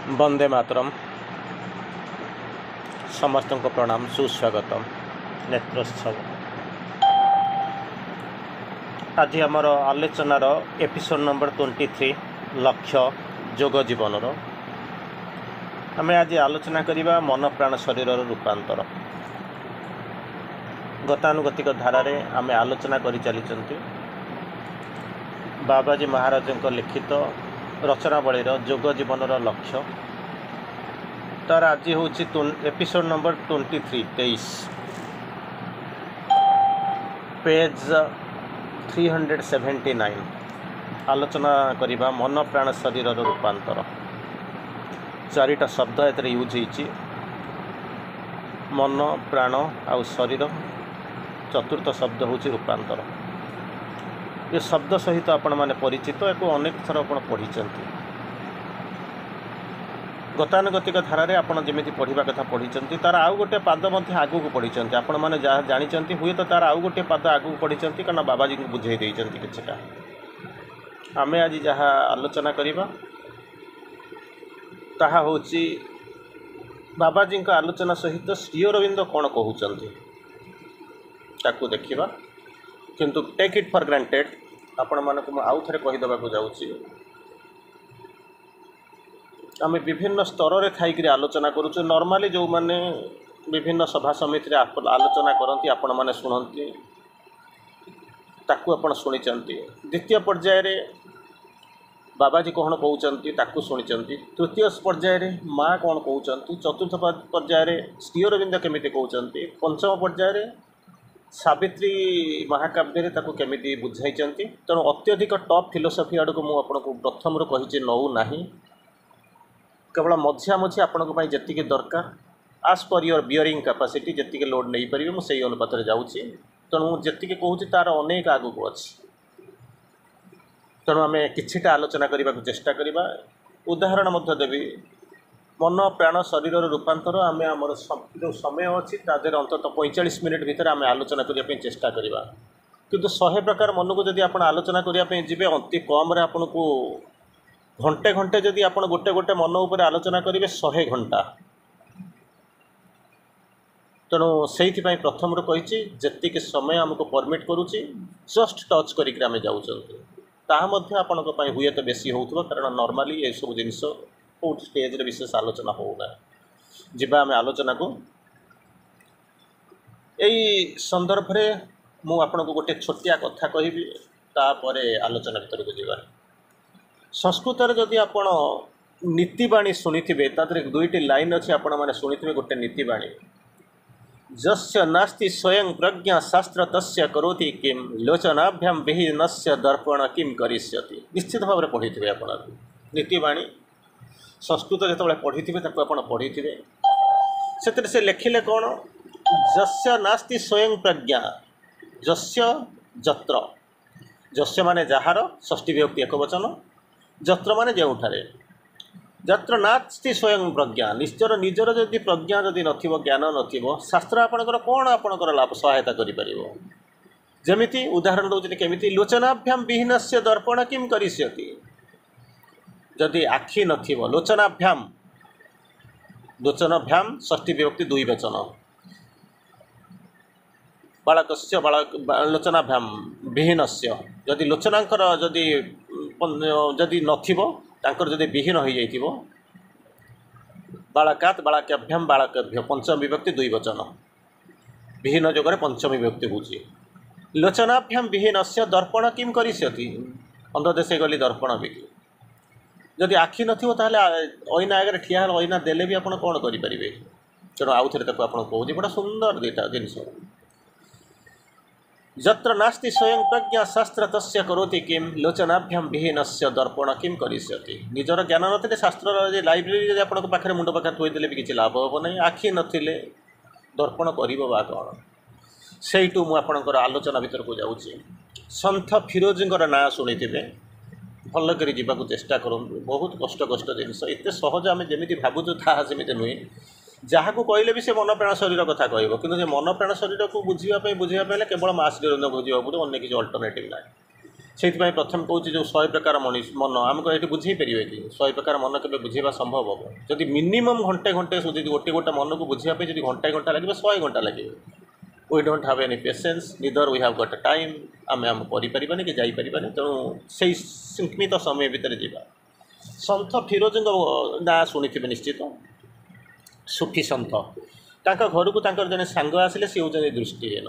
वंदे मातरम। समस्त को प्रणाम, सुस्वागत। नेत्रोत्सव आज आमर आलोचनार एपिसोड नंबर 23 लक्ष्य जोग जीवन आम आज आलोचना करवा मन प्राण शरीर रूपांतर। गतानुगतिक धारा आम आलोचना कर चली बाबाजी महाराज लिखित रचनावलीर जोग जीवन लक्ष्य तार आज हूँ एपिसोड नंबर 23 पेज 379 आलोचना करवा मन प्राण शरीर रूपांतर। चारिटा शब्द एतरे यूज होती मन प्राण आउ शरीर। चतुर्थ शब्द हूँ रूपांतर। ये शब्द सहित आपण मैंने परिचित एको अनेक थर आप पढ़ी। गतानुगतिक धारा आपड़ जमी पढ़ा कथा पढ़ी तार आउ गोटे पाद आगू को पढ़ी। आपण मैंने जहाँ जानी हुए तो तार आउ गोटे पाद आगू को पढ़ी कारण बाबाजी को बुझे किछिटा। आम आज जहाँ आलोचना करवा ताहा होची बाबाजी आलोचना सहित श्री अरविंद कौन कहते ताकू देखा। किंतु टेक इट फॉर ग्रांटेड आपण मानक आउ थे कहीदेवा जाऊँगी। आम विभिन्न स्तर रे थाई आलोचना करुँ। नॉर्मली जो माने विभिन्न सभा समिति आलोचना करती आपण माने शुणती ताकू आपण शुणी। द्वितीय पर्याय रे बाबाजी कौन कहते ताकू शुणी। तृतीय पर्याय रे माँ कौन कहते। चतुर्थ पर्याय रे श्री अरविंद केमी कहते। पंचम पर्याय रे सावित्री महाकाव्य ताकू केमी बुझाई। तेणु अत्यधिक टॉप फिलोसफी आड़ को मुझे प्रथम कही नौ ना। केवल मझिया मझी आपण जी दरकार आज पर योर बियरिंग कैपेसिटी जी लोड नहीं पारे मुझे अनुपात जाऊँगी। तेणु जी कहूँ तार अनेक आगू को अच्छी। तेणु आम किछिटा आलोचना करने को चेष्टा करवा। उदाहरण देवी मन प्राण शरीर रूपांतर आम आमर जो समय अच्छी तादेर अंतत 45 मिनिट भितर आम आलोचना करने चेष्टा करवा। किंतु 100 प्रकार मन को जब आप आलोचना करने जी अति कम आपन को घंटे घंटे जदि आप गोटे गोटे मन उपर आलोचना करेंगे 100 घंटा। तेणु से प्रथम कही जी समय आमको परमिट करुच्ची जस्ट टच करके जाऊँ आपण हुए तो बेसी हो कारण नॉर्मली ये सब जिनस कौट स्टेज रे विशेष आलोचना होना। जीवा आम आलोचना को यही संदर्भ रे मु आपन को गोटे छोटिया कथा कहबी तापर आलोचना भीतर को जीवा। संस्कृत रे जदि आपण नीतिवाणी शुणी तादरे दुईटी लाइन अच्छी आपण मैंने शुणी गोटे नीतिवाणी जस्य नास्ति स्वयं प्रज्ञा शास्त्र तस्य करोति किम लोचनाभ्याम विहीनस्य दर्पण किम करिष्यति। निश्चित भाव में पढ़ी थे आप नीतिवाणी संस्कृत जो पढ़ी थे आप पढ़ी थे से लिखिले कौन जस्य नास्ति स्वयं प्रज्ञा जस्य जत्र जस्य माने जहार षष्ठी विभक्ति एक वचन जत्र माने जोठारे जत्र नास्ति स्वयं प्रज्ञा निश्चर निजर जदि प्रज्ञा जदि नथिबो ज्ञान नथिबो शास्त्र आपणकर कौन आपणकर लाभ सहायता करि परिबो। जेमिति उदाहरण दउछि केमिति लोचनाभ्याम विहीनस्य दर्पण किम करिष्यति। जदि आखि नथिबो लोचनाभ्याम लोचनाभ्याम षष्ठी विभक्ति दुई वचन बालकस्य बालक लोचनाभ्याम विहीनस्य जदि लोचनांकर जदि नथिबो तांकर जदि विहीन हो जाइथिबो बालकात बालकाभ्याम बालकभ्य पंचम विभक्ति दुई वचन विहीन जगह पंचम विभक्ति होची। लोचनाभ्याम विहीनस्य दर्पण किम करिष्यति अंध देशे गली दर्पण बिकी जदि आखि नथिबो ताहले अइना आगे ठिया अइना देले भी आपण कोन करि परिबे। तेणु आउ थे कहूँ बड़ा सुंदर दुईटा जिनस जत्र नास्ति स्वयं प्रज्ञा शास्त्र तस्य करोति किम लोचनाभ्याम विहीनस्य दर्पण किम करिष्यति। निजर ज्ञान नथिले शास्त्र लाइब्रेरी जब आपन पाखे मुंड पाखे थोईदेले भी किसी लाभ हे ना। आखि नथिले दर्पण करिबो बा कौन सेठू मुझे आलोचना भीतर को जाऊँगी। सन्थ फिरोजर ना शुणी भल कर जावाक चेष्टा करूँ। बहुत कष्ट कष्ट जिनस एत सहज आम जमी भावुँ ताहा सेमती नुहे। जहाँ को कहले भी से मन प्राण शरीर कथा कह कि मन प्राण शरीर को बुझापे केवल माँ श्री अरविंद बुझा पड़े अन्य किसी अल्टरनेटिव ना। से प्रथम कहूँ जो 100 प्रकार मनीष मन आमको ये बुझे पारे कि 100 प्रकार मन के बुझेगा संभव हम जदि मिनिमम घंटे घंटे गोटे गोटे मन को बुझापी जब घंटा घंटा लगे 100 घंटा लगे we don't have any patience neither we have got time आम करें कि जापरि तेणु से सीमित समय भितर जावा सन्थ फिरोज ना शुणी निश्चित सुफी सन्थ घर को जन सांग आसिले सी हूँ दृष्टिहीन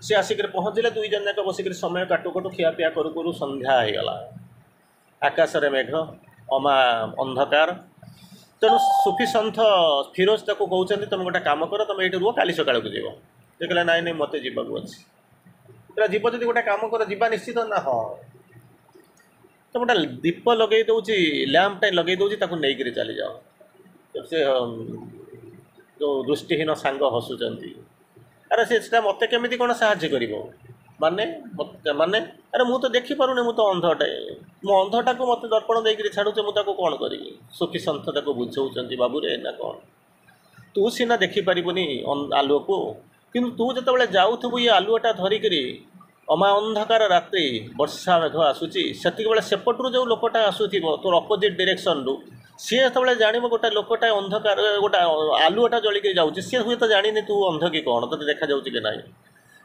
सी आसिक पहुँचले दुई जन जाक बसिक समय काटू काटू खियापिया करू करू संध्या हो गला आकाश मेघ अमा अंधकार तेणु सुफी सन्थ फिरोज ताको कहते तुम गोटे कम कर तुम ये रुह काली सकाल को जीव देखला नाई नहीं मत जावाक अच्छे जीव जब गोटे कम कर जा निश्चित ना हाँ तो गोटे दीप लगे दूसरी लैंप टाइम लगे दूसरी नहीं चली जाओ से जो दृष्टिहीन सांग हसुंच अरे से मत केमी कौन साहाଯ୍य कर माने माने अरे मु तो देखी पारुनी मु तो अंधटे मो अंधटा को मत दर्पण देकर छाड़ुचे मुझे कौन करी सुखी सन्थ ताको बुझाऊँ बाबूरे ना कौन तू सीना देखिपारूनी आलुआ को किंतु तू जो जाऊँ ये आलुआटा धरिक अमा अंधकार रात्रि वर्षा मेघ आसूची से सेपटू जो लोकटा आसुव तोर अपोजिट डायरेक्शन रु सी जो जान गोटे लोकटा अंधकार गोटे आलुआटा जलिक जाऊँगी सी हुए तो जानी तू अंध कि कौन तो देखा जाऊँ कि ना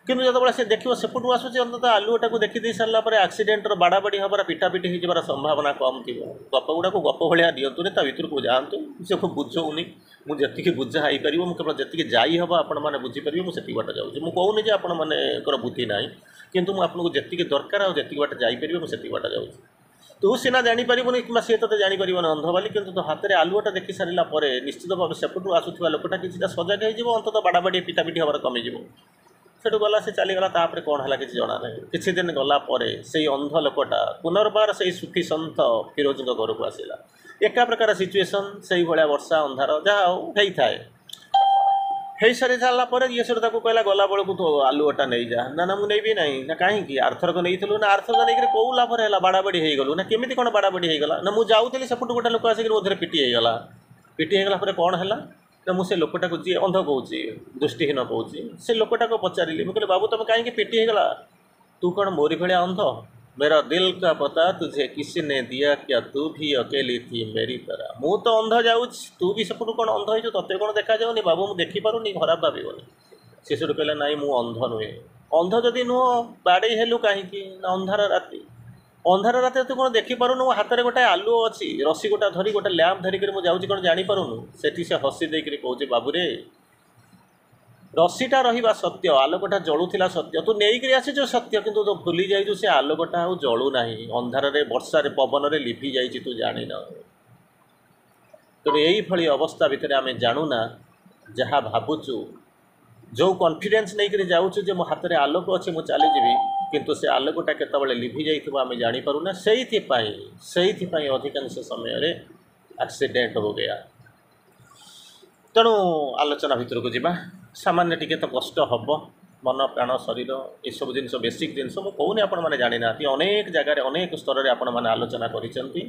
किंतु जो सी देख सेपटू आसूँ अंत आलुआटा को देखी सारापर आक्सीडेंटर बाड़ाबाड़ी हबार पिटापिटी हो संभावना कम थी गप गुड़ा को गप भाया दिंतुनि भितर को जातु से खूब बुझौनी मुझे बुझा हो पार केवल जी जाई हम आपण मैंने बुझीपारे मुझे बाट जाऊँगी मुझे कहूनी जे आपण मानकर बुद्धि ना किंतु मुझे जी दरकार आती बाट जापर मुझे बाट जाऊँगी तू सीना जापर कि सी तो जापर अंध बाली किंतु तो हाथ में आलुआटा देखी सारा निश्चित भाव सेपटू आसूा लोकटा कि सजग हो अंत बाड़ाबाड़ी पिटापिटी हबार कमिज से गला से चलीगला तापर कौन है किसी जना ना किसी दिन गलापर से अंध लोकटा पुनर्बार से सुखी सन्थ फिरोज घर को आसला एका प्रकार सिचुएसन से भाया वर्षा अंधार जहाँ होता है हो सारी सारापर ये सर कहला गला बेलू तो आलुआटा नहीं जा ना मुझे ना ना कहीं आरथरक नहीं ना आरथरक नहीं कौ लाभ है बाड़ाबाड़ी हो गलु ना केमी कौन बाड़ाबाड़ी हो गला ना मुझे जाऊँगी सेपटू गोटे लोक आसिक मोदी पिटी होगला कौन है ना मुझे लोकटा को जी अंध कौच दृष्टिहीन कौच से लोकटा को पचारि मुझे बाबू तुम कहीं पिटी होगला तू कौन मोरी भाया अंध मेरा दिल का पता तुझे किसी ने दिया क्या तू भी अकेली थी मेरी तरह मु तो अंध जाऊँ तू भी सेपटू कौन अंध हो ते कौन देखा जाऊनी बाबू मुझे देखिपारूनी खराब भावन से कहला नाई मु अंध नुहे अंध जदि नुह बाड़े हेलु कहीं ना अंधार राति अंधार राति तू कौन देखिपारूनु हाथ में गोटे आलु अच्छी रसी गोटा धरी गोटे लैंप धरिक मुझे कौन जापरूनु से हसी देकर कहूँ बाबूरे रसीटा रहा सत्य आलोकटा जलुला सत्य तू नहीं आसीचु सत्य किंतु तो भूली जाइचु से आलोकटा आ जलू ना अंधार वर्षा पवन में लिभि जाइए तू जान तेणु यही अवस्था भितर आम जानूना जहाँ भावुचु जो कॉन्फिडेंस नहीं जाऊँ जे मो हाथ में आलोक अच्छे मुझे चलीजी किंतु से आलोकटा केतबले लिभि जाइथिबो आम जानी पारुना से अधिकांश समय एक्सीडेंट हो गया तेणु आलोचना भितर को जीवा सामान्य टिके तो कष्ट हम मन प्राण शरीर ये सब जिन बेसिक जिन मुझे कहूनी आपण मैंने जानी ना अनेक जगार अनेक स्तर में आपण मैंने आलोचना करिसेंती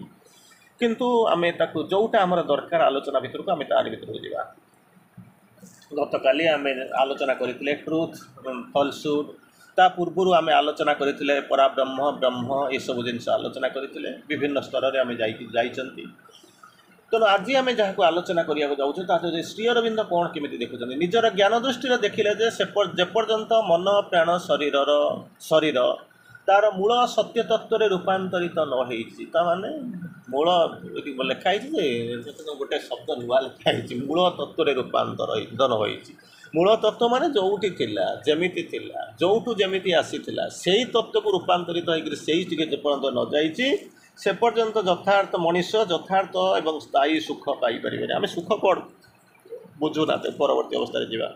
किंतु आमे ताकू जोटा आमर दरकार आलोचना भितर को आमे तारि भितर को जीवा गत काली आमे आलोचना करथिले ट्रुथ फॉल्सहुड ता पूर्व आम आलोचना करथिले परा ब्रह्म ब्रह्म ये सब जिन आलोचना करथिले विभिन्न स्तर में आम जाइछंती तेणु आज आम जहाँ को आलोचना करने जाऊँ श्री अरविंद कौन केमी देखुं निजर ज्ञान दृष्टि देखिले जेपर्यंत मन प्राण शरीर तार मूल सत्य तत्व रूपांतरित न माने मूल लिखाई गोटे शब्द नुआ लिखाई मूल तत्व रूपांतरण हो मूल तत्व माने जोटी थिला जेमिति थिला जोटू जेमिति आसीथिला सेही तत्व को रूपांतरित होकर से जेपर्यंत न जाइए से पर्यंत यथार्थ मनीष यथार्थ एवं स्थायी सुख पाइपर आम सुख कौन बुझुना परवर्ती अवस्था जावा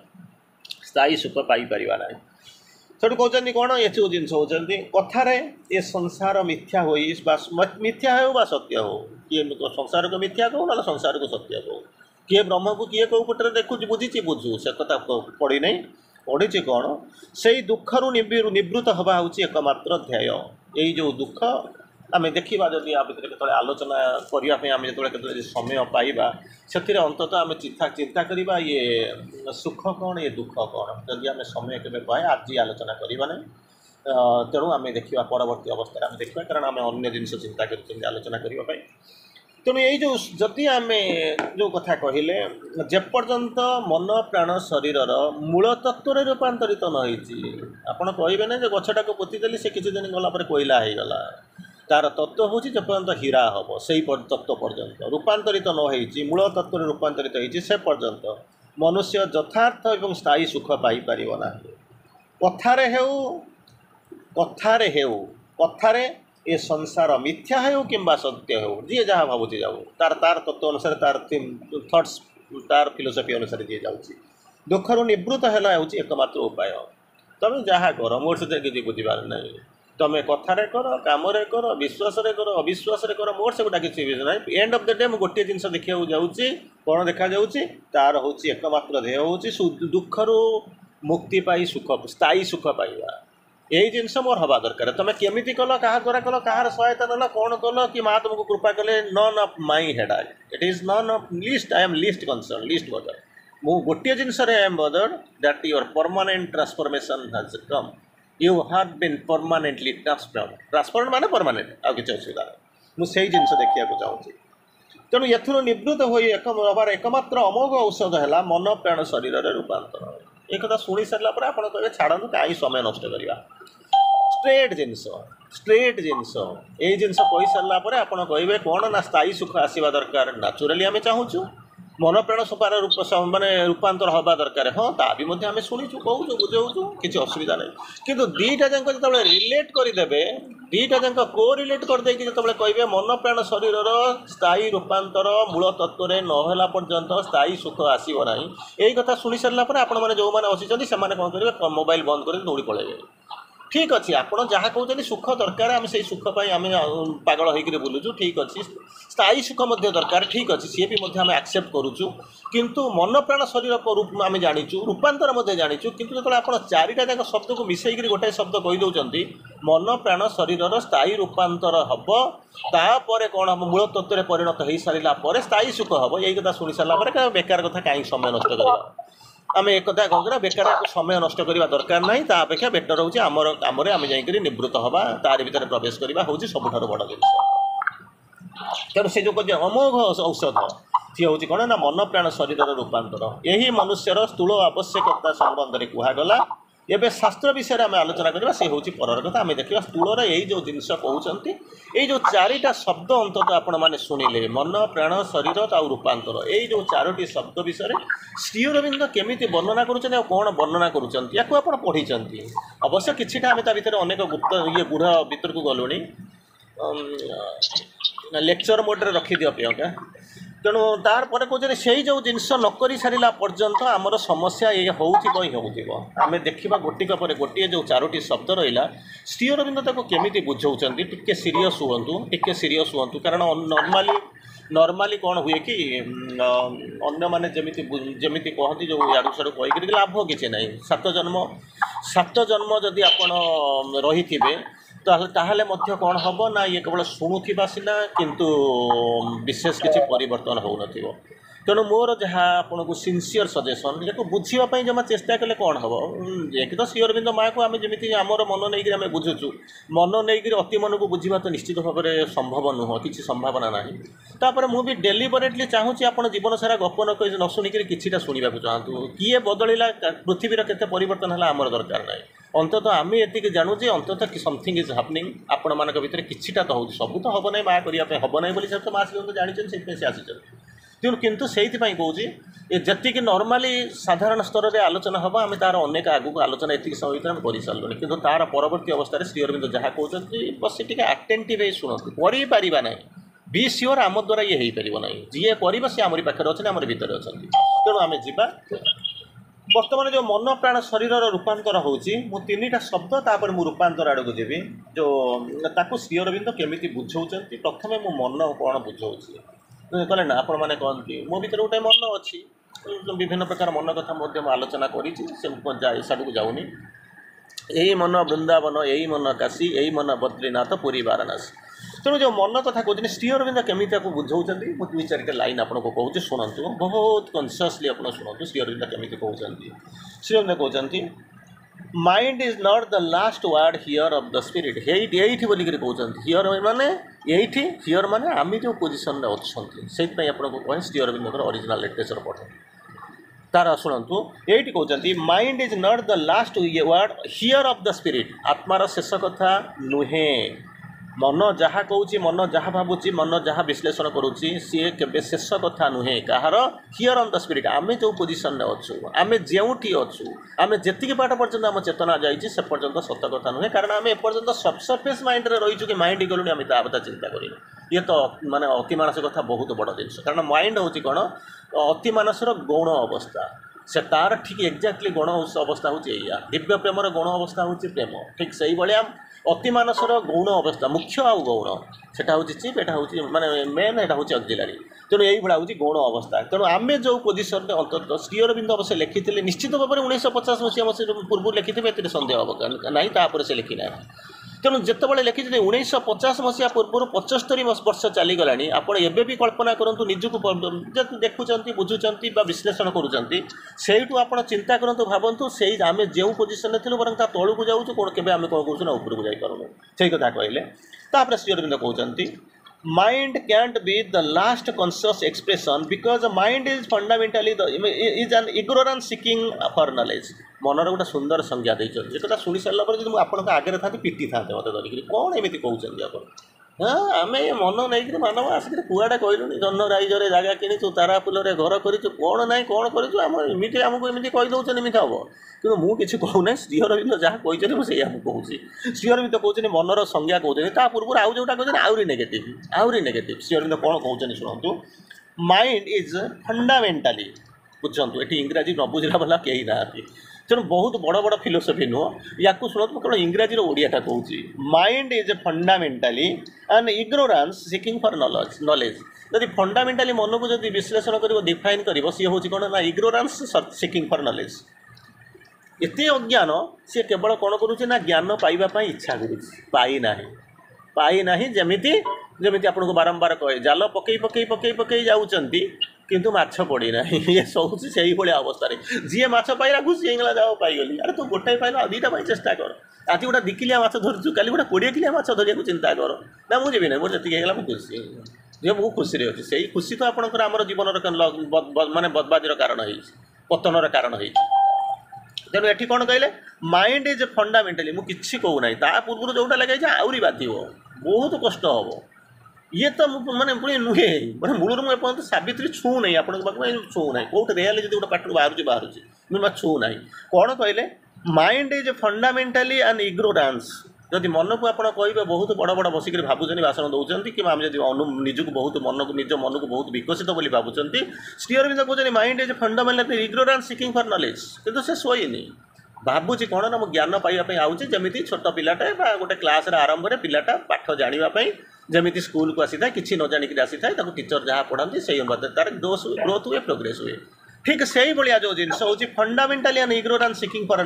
स्थायी सुख पाइपर ना सेठू कहते कौन ये सब जिन होती कथार ये संसार मिथ्या हो मिथ्या हो सत्य हो किए संसार को मिथ्या कहू ना संसार को सत्य कहू किए ब्रह्म को किए कौ पटे देखु बुझी बुझू से कथा पढ़ी नहीं पढ़ी कौन से दुख रु निवृत्त हवा हूँ एकमात्र ध्येय यही जो दुख आम देखा जदि आ भितर के आलोचना करने आम जो समय पाइबा से अंततः आम चिंता करवा ये सुख कौन ये दुख कौन जदि आम समय के पाए आज आलोचना करवा ना ତେଣୁ ଆମେ ଦେଖିବା ପରବର୍ତ୍ତୀ ଅବସ୍ଥାରେ ଆମେ ଦେଖିବା, କାରଣ ଆମେ ଅନ୍ୟ ଜିନିଷ ଚିନ୍ତା କରୁଛନ୍ତି ଆଲୋଚନା କରିବା ପାଇଁ। ତେଣୁ ଏଇ ଯେଉଁ ଯଦି ଆମେ ଯେଉଁ କଥା କହିଲେ, ଯେପର୍ଯ୍ୟନ୍ତ ମନ ପ୍ରାଣ ଶରୀରର ମୂଳ ତତ୍ତ୍ୱରେ ରୂପାନ୍ତରିତ ନ ହେଇଛି, ଆପଣ କହିବେ ନା ଯେ ଗଛଟାକୁ ପୋତିଦେଲି ସେ କିଛି ଦିନ ଗଲା ପରେ କୋଇଲା ହେଇଗଲା। ତାର ତତ୍ତ୍ୱ ହେଉଛି ଯେପର୍ଯ୍ୟନ୍ତ ହୀରା ହେବ ସେଇ ତତ୍ତ୍ୱ ପର୍ଯ୍ୟନ୍ତ ରୂପାନ୍ତରିତ ନ ହେଇଛି, ମୂଳ ତତ୍ତ୍ୱରେ ରୂପାନ୍ତରିତ ହେଇଛି, ସେ ପର୍ଯ୍ୟନ୍ତ ମନୁଷ୍ୟ ଯଥାର୍ଥ ଏବଂ ସ୍ଥାୟୀ ସୁଖ ପାଇପାରିବ ନାହିଁ। କଥାରେ ଏ ସଂସାର ମିଥ୍ୟା ହେଉ କିମ୍ବା ସତ୍ୟ ହେଉ, ଯିଏ ଯାହା ଭାବୁଛି ଯାଉ, ତାର ତତ୍ତ୍ୱ ଅନୁସାରେ, ତାର ଥଟ୍ସ, ତାର ଫିଲୋସଫି ଅନୁସାରେ ଯିଏ ଯାଉଛି, ଦୁଃଖରୁ ନିବୃତ୍ତ ହେଲା ହେଉଛି ଏକମାତ୍ର ଉପାୟ। ତମେ ଯାହା କର, ମୋର ସେଥିରେ କିଛି ବୁଝିବାର ନାହିଁ। ତମେ କଥାରେ କର, କାମରେ କର, ବିଶ୍ୱାସରେ କର, ଅବିଶ୍ୱାସରେ କର, ମୋର ସେଗୁଡ଼ା କିଛି ବିଷୟ ନାହିଁ। ଏଣ୍ଡ ଅଫ୍ ଦ ଡେ ମୁଁ ଗୋଟିଏ ଜିନିଷ ଦେଖିବାକୁ ଯାଉଛି, କ'ଣ ଦେଖାଯାଉଛି? ତାର ହେଉଛି ଏକମାତ୍ର ଧ୍ୟେୟ ହେଉଛି ଦୁଃଖରୁ ମୁକ୍ତି ପାଇ ସୁଖ, ସ୍ଥାୟୀ ସୁଖ ପାଇବା। ଏଇ ଜିନିଷ ମୋର ହେବା ଦରକାର। ତମେ କେମିତି କଲ, କାହା ଦ୍ୱାରା କଲ, କାହାର ସହାୟତା ନେଲ, କ'ଣ କଲ, କି ମା ତୁମକୁ କୃପା କଲେ, none of my headache, it is none of least. I am least concerned, least bothered. ମୁଁ ଗୋଟିଏ ଜିନିଷରେ I am bothered, that your permanent transformation has come. You have been permanently transform ମାନେ ପରମାନେଣ୍ଟ, ଆଉ କିଛି ଅସୁବିଧା ନାହିଁ। ମୁଁ ସେଇ ଜିନିଷ ଦେଖିବାକୁ ଚାହୁଁଛି। ତେଣୁ ଏଥିରୁ ନିବୃତ୍ତ ହୋଇ ହେବାର ଏକମାତ୍ର ଅମୋଘ ଔଷଧ ହେଲା ମନ ପ୍ରାଣ ଶରୀରରେ ରୂପାନ୍ତର। ଏ କଥା ଶୁଣି ସାରିଲା ପରେ ଆପଣ କହିବେ ଛାଡ଼ନ୍ତୁ, କାହିଁ ସମୟ ନଷ୍ଟ କରିବା। ଷ୍ଟ୍ରେଟ୍ ଜିନିଷ ଏଇ ଜିନିଷ କହିସାରିଲା ପରେ ଆପଣ କହିବେ କ'ଣ ନା, ସ୍ଥାୟୀ ସୁଖ ଆସିବା ଦରକାର। ନ୍ୟାଚୁରାଲି ଆମେ ଚାହୁଁଛୁ ମନ ପ୍ରାଣ ମାନେ ରୂପାନ୍ତର ହେବା ଦରକାର। ହଁ, ତା ବି ମଧ୍ୟ ଆମେ ଶୁଣିଛୁ, କହୁଛୁ, ବୁଝାଉଛୁ, କିଛି ଅସୁବିଧା ନାହିଁ। କିନ୍ତୁ ଦୁଇଟା ଯାକ ଯେତେବେଳେ ରିଲେଟ୍ କରିଦେବେ, ଦୁଇଟା ଯାକ କୋରିଲେଟ୍ କରିଦେଇକି ଯେତେବେଳେ କହିବେ ମନ ପ୍ରାଣ ଶରୀରର ସ୍ଥାୟୀ ରୂପାନ୍ତର ମୂଳ ତତ୍ତ୍ୱରେ ନ ହେଲା ପର୍ଯ୍ୟନ୍ତ ସ୍ଥାୟୀ ସୁଖ ଆସିବ ନାହିଁ, ଏଇ କଥା ଶୁଣି ସାରିଲା ପରେ ଆପଣମାନେ ଯେଉଁମାନେ ବସିଛନ୍ତି ସେମାନେ କ'ଣ କରିବେ? ମୋବାଇଲ ବନ୍ଦ କରି ଦୌଡ଼ି ପଳାଇବେ। ଠିକ୍ ଅଛି, ଆପଣ ଯାହା କହୁଛନ୍ତି ସୁଖ ଦରକାର, ଆମେ ସେଇ ସୁଖ ପାଇଁ ଆମେ ପାଗଳ ହେଇକରି ବୁଲୁଛୁ, ଠିକ୍ ଅଛି। ସ୍ଥାୟୀ ସୁଖ ମଧ୍ୟ ଦରକାର, ଠିକ୍ ଅଛି, ସିଏ ବି ମଧ୍ୟ ଆମେ ଆକ୍ସେପ୍ଟ କରୁଛୁ। କିନ୍ତୁ ମନ ପ୍ରାଣ ଶରୀର ଆମେ ଜାଣିଛୁ, ରୂପାନ୍ତର ମଧ୍ୟ ଜାଣିଛୁ। କିନ୍ତୁ ଯେତେବେଳେ ଆପଣ ଚାରିଟା ଯାକ ଶବ୍ଦକୁ ମିଶାଇକରି ଗୋଟାଏ ଶବ୍ଦ କହିଦେଉଛନ୍ତି, ମନ ପ୍ରାଣ ଶରୀରର ସ୍ଥାୟୀ ରୂପାନ୍ତର ହେବ, ତାପରେ କ'ଣ ହେବ? ମୂଳ ତତ୍ତ୍ୱରେ ପରିଣତ ହୋଇସାରିଲା ପରେ ସ୍ଥାୟୀ ସୁଖ ହେବ। ଏଇ କଥା ଶୁଣି ସାରିଲା ପରେ ବେକାର କଥା କାହିଁକି ସମୟ ନଷ୍ଟ କରିବା? ଆମେ ଏକଥା କ'ଣ କରିବା? ବେକାର ସମୟ ନଷ୍ଟ କରିବା ଦରକାର ନାହିଁ। ତା ଅପେକ୍ଷା ବେଟର ହେଉଛି ଆମର କାମରେ ଆମେ ଯାଇକରି ନିବୃତ୍ତ ହେବା, ତାରି ଭିତରେ ପ୍ରବେଶ କରିବା ହେଉଛି ସବୁଠାରୁ ବଡ଼ ଜିନିଷ। ତେଣୁ ସେ ଯେଉଁ ଅମୋଘ ଔଷଧ, ସିଏ ହେଉଛି କ'ଣ ନା, ମନ ପ୍ରାଣ ଶରୀରର ରୂପାନ୍ତର। ଏହି ମନୁଷ୍ୟର ସ୍ଥୂଳ ଆବଶ୍ୟକତା ସମ୍ବନ୍ଧରେ କୁହାଗଲା। ଏବେ ଶାସ୍ତ୍ର ବିଷୟରେ ଆମେ ଆଲୋଚନା କରିବା, ସେ ହେଉଛି ପରର କଥା। ଆମେ ଦେଖିବା ସ୍ଥୂଳର ଏଇ ଯେଉଁ ଜିନିଷ କହୁଛନ୍ତି, ଏଇ ଯେଉଁ ଚାରିଟା ଶବ୍ଦ ଅନ୍ତତଃ ଆପଣମାନେ ଶୁଣିଲେ, ମନ ପ୍ରାଣ ଶରୀର ଆଉ ରୂପାନ୍ତର, ଏଇ ଯେଉଁ ଚାରୋଟି ଶବ୍ଦ ବିଷୟରେ ଶ୍ରୀ ଅରବିନ୍ଦ କେମିତି ବର୍ଣ୍ଣନା କରୁଛନ୍ତି ଆଉ କ'ଣ ବର୍ଣ୍ଣନା କରୁଛନ୍ତି, ୟାକୁ ଆପଣ ପଢ଼ିଛନ୍ତି ଅବଶ୍ୟ। କିଛିଟା ଆମେ ତା ଭିତରେ ଅନେକ ଗୂଢ଼ ଭିତରକୁ ଗଲୁଣି, ଲେକ୍ଚର ମୋଡ଼ରେ ରଖିଦିଅ ପ୍ରିୟଙ୍କା। ତେଣୁ ତାପରେ କହୁଛନ୍ତି ସେଇ ଯେଉଁ ଜିନିଷ ନ କରି ସାରିଲା ପର୍ଯ୍ୟନ୍ତ ଆମର ସମସ୍ୟା ଏ ହେଉଥିବ ହିଁ ହେଉଥିବ। ଆମେ ଦେଖିବା ଗୋଟିକ ପରେ ଗୋଟିଏ ଯେଉଁ ଚାରୋଟି ଶବ୍ଦ ରହିଲା, ଶ୍ରୀ ଅରବିନ୍ଦ ତାକୁ କେମିତି ବୁଝାଉଛନ୍ତି। ଟିକେ ସିରିୟସ୍ ହୁଅନ୍ତୁ, କାରଣ ନର୍ମାଲି କ'ଣ ହୁଏ କି, ଅନ୍ୟମାନେ ଯେମିତି କହନ୍ତି, ଯେଉଁ ଇଆଡ଼ୁ ସିଆଡ଼ୁ କହିକରି ଲାଭ କିଛି ନାହିଁ। ସାତ ଜନ୍ମ ଯଦି ଆପଣ ରହିଥିବେ, ତାହେଲେ ମଧ୍ୟ କ'ଣ ହେବ ନା, ଇଏ କେବଳ ଶୁଣୁଥିବା ସିନା, କିନ୍ତୁ ବିଶେଷ କିଛି ପରିବର୍ତ୍ତନ ହେଉନଥିବ। ତେଣୁ ମୋର ଯାହା ଆପଣଙ୍କୁ ସିନସିୟର ସଜେସନ୍, ୟାକୁ ବୁଝିବା ପାଇଁ ଜମା ଚେଷ୍ଟା କଲେ କ'ଣ ହେବ? ଏକ ତ ଶ୍ରୀ ଅରବିନ୍ଦ ମାଆକୁ ଆମେ ଯେମିତି ଆମର ମନ ନେଇକରି ଆମେ ବୁଝୁଛୁ, ମନ ନେଇକରି ଅତି ମନକୁ ବୁଝିବା ତ ନିଶ୍ଚିତ ଭାବରେ ସମ୍ଭବ ନୁହଁ, କିଛି ସମ୍ଭାବନା ନାହିଁ। ତାପରେ ମୁଁ ବି ଡେଲିବରେଟଲି ଚାହୁଁଛି ଆପଣ ଜୀବନ ସାରା ଗପ ନ ଶୁଣିକରି କିଛିଟା ଶୁଣିବାକୁ ଚାହାନ୍ତୁ। କିଏ ବଦଳିଲା, ପୃଥିବୀର କେତେ ପରିବର୍ତ୍ତନ ହେଲା, ଆମର ଦରକାର ନାହିଁ। ଅନ୍ତତଃ ଆମେ ଏତିକି ଜାଣୁ ଯେ ଅନ୍ତତଃ ସମଥିଙ୍ଗ ଇଜ୍ ହାପନିଂ। ଆପଣମାନଙ୍କ ଭିତରେ କିଛିଟା ତ ହେଉଛି, ସବୁ ତ ହେବ ନାହିଁ। ମା କରିବା ପାଇଁ ହେବ ନାହିଁ ବୋଲି ସେ ତ ମା ଶ୍ରୀମନ୍ତ ଜାଣିଛନ୍ତି, ସେଥିପାଇଁ ସେ ଆସିଛନ୍ତି। କିନ୍ତୁ ସେଇଥିପାଇଁ କହୁଛି, ଏ ଯେତିକି ନର୍ମାଲି ସାଧାରଣ ସ୍ତରରେ ଆଲୋଚନା ହେବ, ଆମେ ତା'ର ଅନେକ ଆଗକୁ ଆଲୋଚନା ଏତିକି ସମୟ ଭିତରେ ଆମେ କରିସାରିଲୁଣି। କିନ୍ତୁ ତା'ର ପରବର୍ତ୍ତୀ ଅବସ୍ଥାରେ ଶ୍ରୀ ଅରବିନ୍ଦ ଯାହା କହୁଛନ୍ତି, ବସି ଟିକେ ଆଟେଣ୍ଟିଭ୍ ହେଇ ଶୁଣନ୍ତୁ। କରିପାରିବା ନାହିଁ, ବି ସିଓର ଆମ ଦ୍ୱାରା ଇଏ ହେଇପାରିବ ନାହିଁ। ଯିଏ କରିବ ସେ ଆମରି ପାଖରେ ଅଛନ୍ତି, ଆମର ଭିତରେ ଅଛନ୍ତି। ତେଣୁ ଆମେ ଯିବା। ବର୍ତ୍ତମାନ ଯେଉଁ ମନ ପ୍ରାଣ ଶରୀରର ରୂପାନ୍ତର ହେଉଛି, ମୁଁ ତିନିଟା ଶବ୍ଦ ତାପରେ ମୁଁ ରୂପାନ୍ତର ଆଡ଼କୁ ଯିବି, ଯେଉଁ ତାକୁ ଶ୍ରୀ ଅରବିନ୍ଦ କେମିତି ବୁଝାଉଛନ୍ତି। ପ୍ରଥମେ ମୁଁ ମନ କ'ଣ ବୁଝାଉଛି କଲେ ନା, ଆପଣମାନେ କହନ୍ତି ମୋ ଭିତରେ ଗୋଟେ ମନ ଅଛି, ବିଭିନ୍ନ ପ୍ରକାର ମନ କଥା ମଧ୍ୟ ମୁଁ ଆଲୋଚନା କରିଛି, ସେ ସାଡ଼କୁ ଯାଉନି। ଏଇ ମନ ବୃନ୍ଦାବନ, ଏଇ ମନ କାଶୀ, ଏଇ ମନ ବଦ୍ରୀନାଥ, ପୁରୀ ବାରାଣାସୀ। ତେଣୁ ଯେଉଁ ମନ କଥା କହୁଛନ୍ତି, ଶ୍ରୀ ଅରବିନ୍ଦ କେମିତି ତାକୁ ବୁଝାଉଛନ୍ତି, ମୁଁ ଦୁଇ ଚାରିଟା ଲାଇନ୍ ଆପଣଙ୍କୁ କହୁଛି, ଶୁଣନ୍ତୁ। ବହୁତ କନସିୟସଲି ଆପଣ ଶୁଣନ୍ତୁ ଶ୍ରୀ ଅରବିନ୍ଦ କେମିତି କହୁଛନ୍ତି। ଶ୍ରୀ ଅରବିନ୍ଦ କହୁଛନ୍ତି, mind is not the last word here of the spirit ये बोलिक कहते हियर माने ये हियर माने आम जो पोजिशन में अच्छा से आपको कहे श्री अरविंद ओरिजिनल लिटरेचर पढ़े तार शुणु ये कहते mind is not the last word here of the spirit आत्मार शेष कथा नुहे मन जहाँ कहूँ मन जहाँ भावुची मन जहाँ विश्लेषण करुच्ची सी के शेष कथा नुहे कहार हियर ऑन द स्पिरिट आम जो पोजिशन में अच्छू आम जो अच्छू आम जी बाट पर्यटन आम चेतना जाइए से पर्यटन सत कथा नुहे कारण आम एपर्यंत सबसरफेस माइंड में रहीचु कि माइंड गलुनी आम ता चिंता करूँ ये तो माने अति मानस कथा बहुत बड़ जिन कारण माइंड हूँ कौन अति मानसर गौण अवस्था से तार ठीक एक्जाक्टली गौण अवस्था हूँ दिव्य प्रेमर गौण अवस्था हूँ प्रेम ठीक से भाया अति मानसर गौण अवस्था मुख्य आउ गौण से चीफ एटा हूँ माने मेन एटा हूँ ऑक्सिलरी तेणु यही भाया हूँ गौण अवस्था तेणु आम जो पोजिशन में अंततः श्री अरविंद अवश्य लिखिते निश्चित भाव में 1950 मसीहा पूर्व लिखिथे ए सन्देह हम ना तापर से लिखी ना तेणु जितेबाला लिखी 1950 मसीहा पूर्व 75 वर्ष चलीगला आपड़ एवं कल्पना करूँ निजक देखुं बुझुंट विश्लेषण करूँ आप चिंता करूँ भावतु से आम जो पोजिशन थी बर तौक जाऊँ केवे आम कौन कौन उपरक जापरूँ से कथा कहले श्री अरविंद कहते mind can't be the last conscious expression because mind is fundamentally is an ignorance seeking for knowledge मनर गोटे सुंदर संज्ञा देखते कथा शुणी सारापर जब आप आगे था पिटी था मत धरिक कौन एमती कहते आप हाँ आम मन नहीं मानव आसिक कुआटा कहलुनि जन्न राइजरे जगह किणु तारा फुलरे घर करूँ कौन ना कौन करें आमको एमती कहीदे एमती हम कि मुझे कहूना श्री अरविंद जहाँ कहते मुझे कहूँ श्री अरविंद कहते मनर संज्ञा कहते पूर्व आउ जोटा कहते आहरी नेगेटिव श्री अरविंद कौन कहते शुणु माइंड इज फंडामेंटाली बुझुँ ये इंग्राजी न बुझला वाला कहीं ना तेणु बहुत बड़ बड़ फिलोसफी नुह या शुणु केवल इंग्राजी ओडियाटा कहूँ mind is fundamentally an ignorance seeking for knowledge जदि फंडामेंटाली मन को जब विश्लेषण कर डिफाइन कर सी हूँ कौन ना इग्नोरेंस सीकिंग फॉर नॉलेज एते अज्ञान सी केवल कौन करुँचे ज्ञान पाइबापी इच्छा पाई ना जमीती जमीती आपको बारंबार कहे जाल पकई पकई पकई पकई जाऊँच किंतु माछ पड़ी ना ये सब से भाया अवस्था जी माछ पाइला खुशी होगा जाओ पाईगली अरे तू गोटाए पाइल दुईटा चेष्टा कर आज गोटे 2 किलिया माछ धरचु काली गोटे 20 किलिया माछ धरिया चिंता कर ना मुझे भी ना मोर जी है खुशी जे मुझे खुशी अच्छी से खुशी तो आपंकर आम जीवन मानने बदबादी कारण हो पतनर कारण हो तेणु ये कौन कहले माइंड इज फंडामेंटाली मुझे कहूना ता पूर्व जोटा लगे आहरी बाध बहुत कष्ट हम ये तो माने पुणी नुहे मैं मूल मुझे सावित्री छू नहीं आप छू ना कौट रेल जो गोटे पाठ बाहर मुझे छू ना कौन कहले mind is fundamentally an ignorance जदि मन को आप कहे बहुत बड़ बड़ बसिक भावुं भाषण दौरान कि आम जब निजक बहुत मन को निज मन को बहुत विकसित बोली भावुंट श्री अरविंद कहते mind is fundamentally ignorance seeking for knowledge किंतु से शोनी भावुची कौन ना मुझे ज्ञान पाइबापी आऊँगी जमी छोट पिलाटे गोटे क्लास आरंभ में पिलाटा पाठ जानापी जमी स्कूल को आसी था कि न जानिक आसी था टीचर जहाँ पढ़ाती से तार ग्रोथ हुए प्रोग्रेस हुए ठीक से भाया जो जिन हूँ fundamentally an ignorance seeking for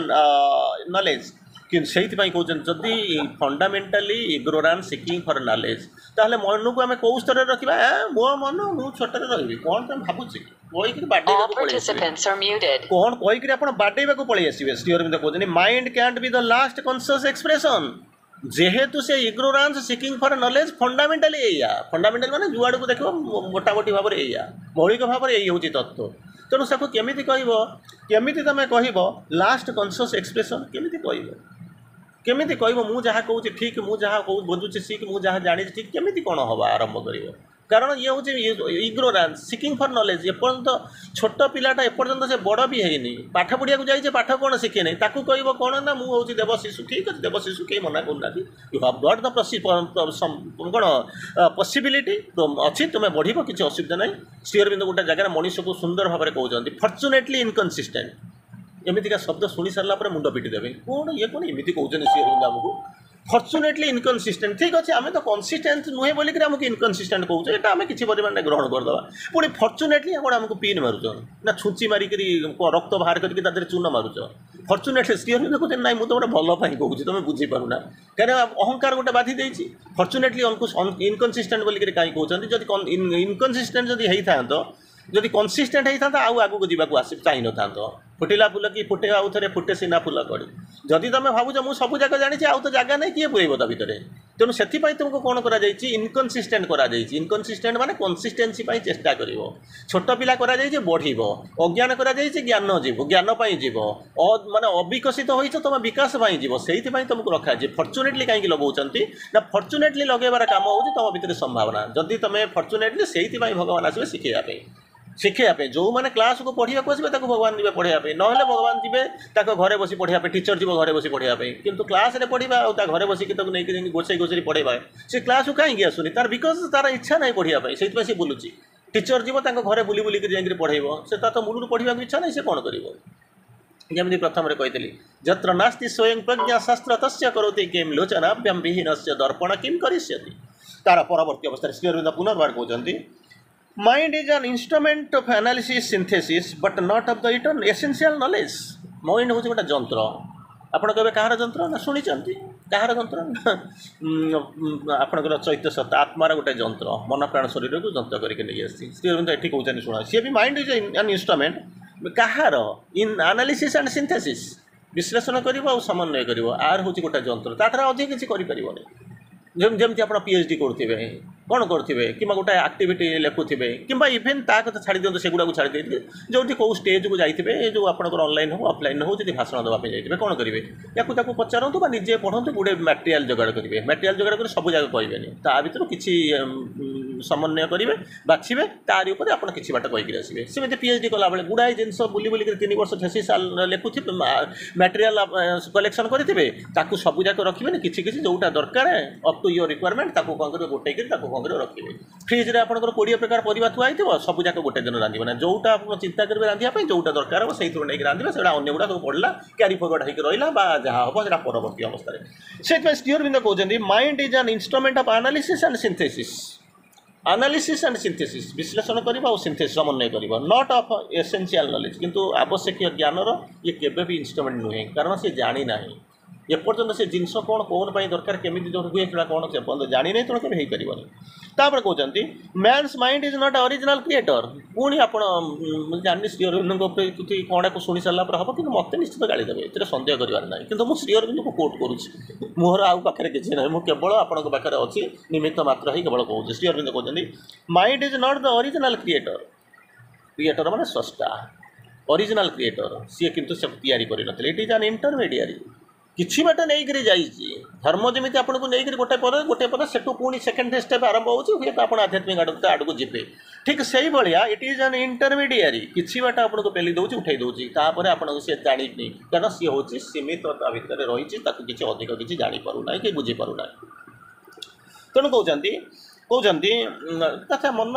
knowledge कि से कहते जदि fundamentally ignorance seeking for knowledge ताहले मन को आम कौ स्तर रखा मो मन मुझे छोटे रही कौन तुम भावुची कौन कहीकि आप बाडेवा पलि आसवे श्री अरविंद कहते mind can't be the last conscious expression जेहेतु से इग्नोरेंस सीकिंग फॉर नॉलेज फंडामेंटाली या फंडामेंटाली माने जुआड़ को देख मोटामोटी भाव में मौलिक भाव में यही हूँ तत्व तेणु से केमी कहमी तुम कह लास्ट कॉन्शियस एक्सप्रेशन केमी कह मुझे जहाँ कहूँ ठीक मुझे जहाँ कहूँ बुझुची सीख मुझे जहाँ जानी ठीक केमी कौन हम आरंभ कर कारण ये हूँ इग्नोरेंस सीकिंग फॉर नॉलेज एपर्यंत छोट पिलाटा एपर्यंत से बड़ भी है पाठ पढ़िया जाइए पाठ कौन शिखे नहीं ताकू कह कौन ना मुझे देव शिशु ठीक अच्छे देव शिशु कहीं मना करना यू हाव गॉट द कौन पॉसिबिलिटी अच्छी तुम्हें बढ़ किसी असुविधा ना श्री अरविंद गोटे जगह मनीष को सुंदर भाव में कहते फॉर्चुनेटली इनकनसिस्टेंट एमती शब्द शुणी सारापर मुंड पिटी देवे कौन ये कौन एमती कहते श्री अरविंद आमको फॉर्चुनेटली इनकनसिस्टेंट ठीक अच्छे आम तो कनसिस्टेंट नुहे बोलिक आमको इनकनसिस्टेंट कहूँ यहाँ आम किसी परिमाण ग्रहण करदे पुणी फॉर्चुनेटली आप आमको पिन मारुच ना छुंची मारिक रक्त बाहर करके चून मारुच फॉर्चुनेटली श्री अरविंद कहते ना मुझे गोटे भल कहूँ तुम बुझीपारूना कहीं अहंकार गोटे बाधि देती फॉर्चुनेटली इनकनसिस्टेंट बोलिक कहीं कहते जब इनकनसिस्टेंट जब होता जब कनसिस्टेंट होता आगू जावाक चाह न था फुटिला फुल कि फुटे आउ थे फुटे सीना फुल कड़ी जदि तुम भावुच मुझे सब जगह जानी आउ तो जगह नहीं किए पुरेब ता भितर तेणु से तुमको कौन कर इनकनसिस्टेंट इनकनसिस्टेंट माने कंसिस्टेंसी चेष्टा कर छोट पिला बढ़ अज्ञान ज्ञान जीव ज्ञान जीव माने अविकसित हो तुम विकास जीव से तुमको रखा फर्चुनेटली कहीं लगाऊँच ना फर्चुनेटली लगेबार काम हो तुम भितर संभावना जदि तुम फर्चुनेटली से भगवान आसवे शिखापे जो मैंने क्लास को पढ़ा आसवे भगवान जी पढ़ाई ना भगवान जी घरे बस पढ़ाई टीचर जीव घरे बस पढ़ाई किंतु क्लास रे पढ़ा घरे बसिक नहीं गोसाई गोसाई पढ़ेबा से क्लास को कहीं आसुनी तार बिकज तार इच्छा नहीं पढ़ाई से बुलूची टीचर जीव घरे बुली बुलिक जाकर पढ़ेब से तो मूलू पढ़ा इच्छा नहीं से कौन कर जमी प्रथम कही जत्र नास्ति स्वयं प्रज्ञा शास्त्र तस्य करोति किम लोचनाभ्यम विहीन से दर्पण किम करिष्यति तार परवर्ती अवस्था श्री अरविंद पुनर्बार कहते mind is an instrument of analysis synthesis but not of the essential knowledge mind हूँ गोटे जंत्र आपण कहे कहार जंत्र ना शुणी कहार जंत्र आपंकर चैत्य सत्ता आत्मार गोटे जंत्र मन प्राण शरीर को जंत्र करके नहीं आसी श्री अरविंद ये कहते शुणा सी भी mind is an instrument Kahar in analysis and synthesis विश्लेषण कर समन्वय कर आर हूँ गोटे जंत्र तार अधिक किसी करें जमती आप पीएचडी करुवे कौन करुवे कि गोटे आक्टिविटी लिखुवे कि इभेन ता कथा छाड़ी दिखाँ सेगुड़ा छाड़ी देते जो कौ स्टेज को जाइए जो आप ऑनलाइन हो ऑफलाइन हो जी भाषण देवाई जाइए कौन करेंगे या पचारतु निजे पढ़ु गोटे मटेरियल जोगाड़ करेंगे मटेरियल जोगाड़ कर सब जगह कहबेनि ता भर किसी समन्वय करेंगे बाछे तारी उपर आप किसी बाट कहीकि आसवे सेमती पीएचडी कला बेले गुड़ाए जिन बुली बुलिक 3 वर्ष थेसिस लिखुवे मटेरियल कलेक्शन करेंगे सब जाक रखिए किसी जोटा दरकार अप टू योर रिक्वायरमेंट कौन करेंगे गोटे रखिए फ्रिज रे आपंकर 20 प्रकार परिवा थुआई सब जाक गोटे दिन रांधे ना जोटा आप चिंता करेंगे रांधे जोटा दरकार हम से नहीं रांधे से अन्य गुड़ा सब पड़ा क्यारी फरवर्ड होकर रहा जहाँ हम से परवर्ती अवस्था से श्री अरविंद कहते mind is an instrument of analysis and synthesis विश्लेषण करवा और सिंथेसिस समन्वय कर नॉट ऑफ एसेंशियल नॉलेज किंतु आवश्यक ज्ञानर ये केबे भी इंस्ट्रूमेंट नुहे कारण से जानी ना एपर्यंत से जिनस कौन कौन दरकार केमी जो हुए कौन से जानी नहीं तेणु कभी हो तापर कहते man's mind is not original creator पुणी आप जानी श्री अरविंद कौन को शुणी सारा हम कि मत निश्चित गाड़ी देवे ये सन्देह करार ना कि श्री अरविंद को कोट करुँच मोहर आउ पाखे किसी ना मुझे केवल आपण पाखे अच्छी निमित्त मात्र ही केवल कहूँ श्री अरविंद कहते mind is not the original creator माने स्रष्टा ओरिजिनल क्रिएटर सी किंतु सब तैयारी करनथिले इट इज एन इंटरमीडिएरी किसी बाट नहीं जाइए धर्म जमी आपको नहीं गोटे पर सेठू पुणी सेकेंड स्टेप आरंभ होती आप आध्यात्मिक आड़ को जीवे ठीक से भाया इट इज एन इंटरमीडिएरी किसी बाट आपको पेली दूसरी उठे दूसरी आपको सी जानी कारण सी हूँ सीमित भितर रही किसी अधिक किसी जापारूना कि बुझीपारूना तेणु कहते कथा मन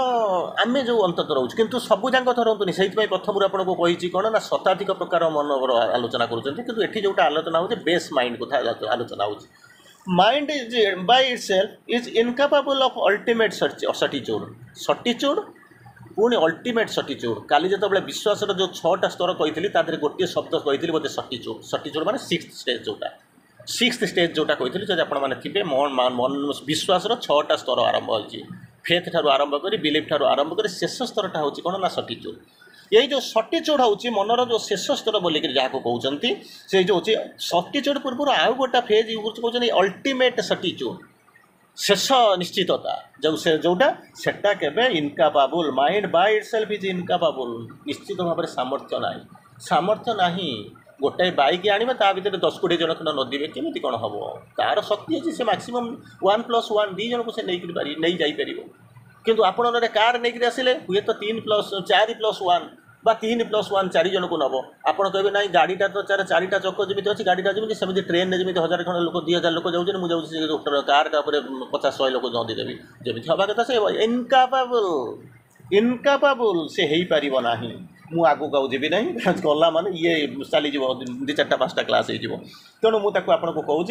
आम जो अंतत रोच किंतु सब जाक धरतुनि से प्रथम आपको कही कौन ना शताधिक प्रकार मन आलोचना करें जोटा आलोचना हो बेस माइंड कथा आलोचना हो mind is by itself is incapable of ultimate certitude पुणी अल्टीमेट सर्टिट्यूड काली जो विश्वास जो 6टा स्तर कही गोटे शब्द कही बोलते सर्टिट्यूड माने 6th स्टेज जोटा 6th स्टेज जोटा कही जब आप थे मन विश्वास 6टा स्तर आरंभ हो फेथ ठार आरंभ कर बिलीफ ठार आरंभ कर शेष स्तरटा हूँ कौन ना सर्टिट्यूड यही जो सर्टिट्यूड हूँ मनर जो शेष स्तर बोलिक जहाँ कहते से जो सर्टिट्यूड पूर्व आउ गोटा फेज कहते अल्टीमेट सर्टिट्यूड शेष निश्चितता जो से जोटा सेटा केबे इनकापेबल माइंड बाय इटसेल्फ इज इनकापेबल निश्चित भाव में सामर्थ्य नहीं गोटाए बैक आने ता भर 10-20 जन खंड नदीबे केमी कौन हम तार शक्ति अच्छी से मैक्सिमम 1+1 2 जन को से नहीं जापर किंतु आपण कार नहीं आसिले हुए तो 3+4+1 बा 3+1 4 जन को नब आप कहे ना गाड़ीटा तो 4टा चक जमी अच्छी गाड़ीटा जमी सेमती ट्रेन जमी 1000 खंड लोक 2000 लोक जाऊँ मुझे कार का 50-100 लोक नदी देवी जमी हवा कथा से इनकापेबल से हो पार ना मु आगू गाँव जी ना गला मान ये चली 2-4-5टा क्लास हो तेणु मुझे आपको कहूँ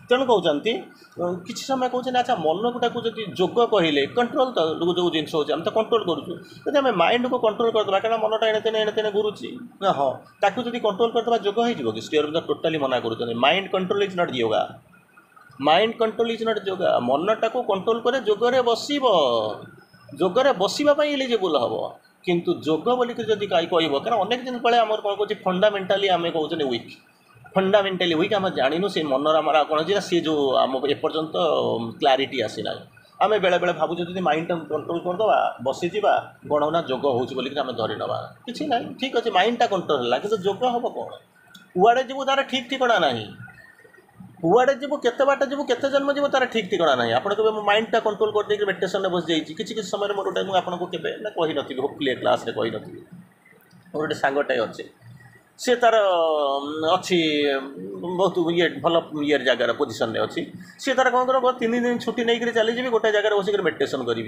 तेणु कहते किसी समय कहते अच्छा मन गुटा को जब जोग कहले कंट्रोल तो जो जिन हो तो कंट्रोल करुँ आम माइंड को कंट्रोल करदे क्या मनटा एणे तेणे घुरुची हाँ ताकू जब कंट्रोल करदे जोग हो श्री अरविंद टोटाली मना कर mind control is not yoga mind control is not yoga मनटा को कंट्रोल करे जोगरे बसवाई एलिजिबल हम किंतु जोग बोलिक जदि कह कारण अनेक दिन पे आम कौन कहे फंडामेंटाली आम कहते वीक फंडामेंटाली वीक आम जानू से मनर आम कौन है सी जो आम एपर्यंत क्लारीटी आसीना आम बेले बेले भावुँ जब माइंड कंट्रोल करदे बसीजा गणना जोग हो आम धरी नवा कि ना ठीक अच्छे माइंडटा कंट्रोल है कि जोग हम कौन कुआड़े जीव तार ठीक ठिकाना ना कुआड़े जीव केते बाट जीव केते जन्म जीव तार ठीक ठिकाना ना आप माइंडटा कंट्रोल कर देकर मेडिटेशन बस जाइए किसी समय मोर गोटे मुझे आपको केवे ना कही नी होपफुली क्लास कही नी मोर गोटे सांगटे अच्छे सी तार अच्छी बहुत ये भल ये जगार पोजिशन अच्छी सी तार कौन कर 3 दिन छुट्टी नहीं चली जी गोटे जगह बसिक मेडिटेशन करी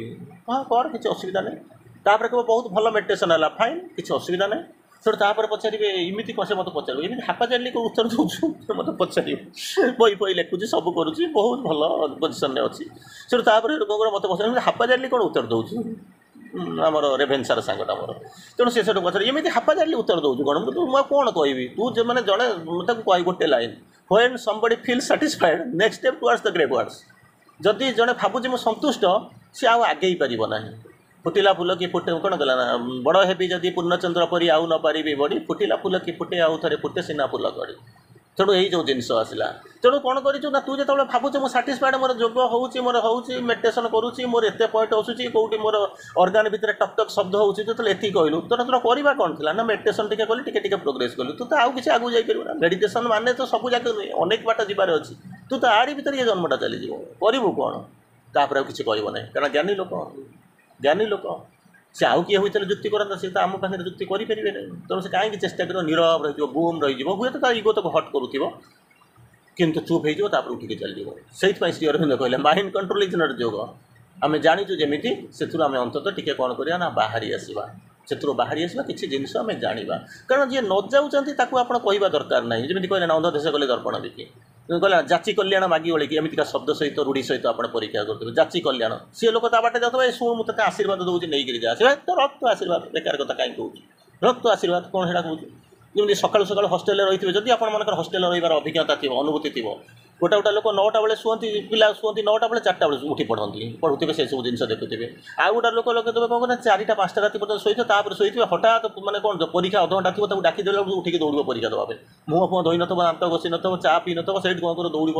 हाँ कर किसी असुविधा नहीं तापर कह बहुत भल मेडिटेशन है फाइन किसी असुविधा नहीं थोड़ा तापर पचारे इमिति कसे मत पचार इमिति हापाजाली को उत्तर दूसु मत पचार बही बही लिखुची सब करुँच बहुत भल पोजिशन अच्छी से तापर कौन मत पचार हापाजाली कौन उत्तर दूसु आमर रेभेन्सार सांगटा मोर तेणु से पचार एमती हापाजाली उत्तर दूसु कौन मुझे कौन कहबी तू जो मैंने जड़े कह गोटे line when somebody feel satisfied next step towards the graveyards जदि जड़े भावुँ मुझे संतुष्ट सी आउ आगे पार ना फुटिला फुल कि फुटे कौन कला ना बड़ हेबी जदि पूर्णचंद्र परी आउ न पारि बड़ी फुटिला फुल कि फुटे आउ थे फुटे सीना फुल कड़ी तेणु यही जो जिनस आसला तेणु कौन करूँ ना तू जो भावुँ मुझे साटिस्फाइड मोर जोग होची मोर होची मेडिटेशन करुँची मोर एत पॉइंट आसूची कौटी मोर अर्गान भितर टक टक शब्द होची जो एति कहलु तो तोर करवा कौन थी ना मेडिटेशन टिके कली टिके प्रोग्रेस कलु तू तो आउ किसी आगू जाइपर ना मेडिटेशन माने तो सब जगह नुहे अनेक बाट जबार अच्छी तू तो आड़ी भितर ये जन्मटा चलीज करू कौन तापर किसी कहब ना कारण ज्ञानी लोक से आउ किए होता जुक्ति करता सी तो आम पाखे जुक्ति करेंगे नहीं तेणु से कहीं चेष्टा कर नीरव रही गुम रही हुए तो इगो तो हट करूँ किंतु चुप हो उठिक चलो से श्री अरविंद कहले माइंड कंट्रोल इज नॉट जोग आम जाचु जमी से आम अंततः टिके कौन करा ना बाहरी आसवा से बाहरी आसवा किसी जिन आम जाना कारण जी न जाऊँच आप कहवा दरकार ना जमी कहले ना अंधदेश गले दर्पण देखिए कहला जाची कल्याण मागी ओळी एमती शब्द सहित रूढ़ी सहित आप परीक्षा करते जाची कल्याण सी लोक बाटे जाता शुण मुझे आशीर्वाद दूसरी नहीं जा तो रक्त आशीर्वाद बेकार कथा कहीं कहूँ रक्त आशीर्वाद कौन है कहूँ जमी सकाल सकाल हस्टेल रही जदि आप हस्टेल रही अभिज्ञता थी अनुभूति थी गोटे गोटे लोक 9टा बेले शुंती पिला शुंती 9टा बेले 4टा बेले उठी पढ़ुते से सब जिन देखुए आउ गोटे लोक लगे कौन 4टा 5टा राति पर्यटन शोथे शोथे हठात मैंने कौन परीक्षा अधघंटा थी डाकी देला उठिक दौड़ परीक्षा देवा मुँह फुह धोई नथो दात घसी नथो चा पी नथो से कौन कर दौड़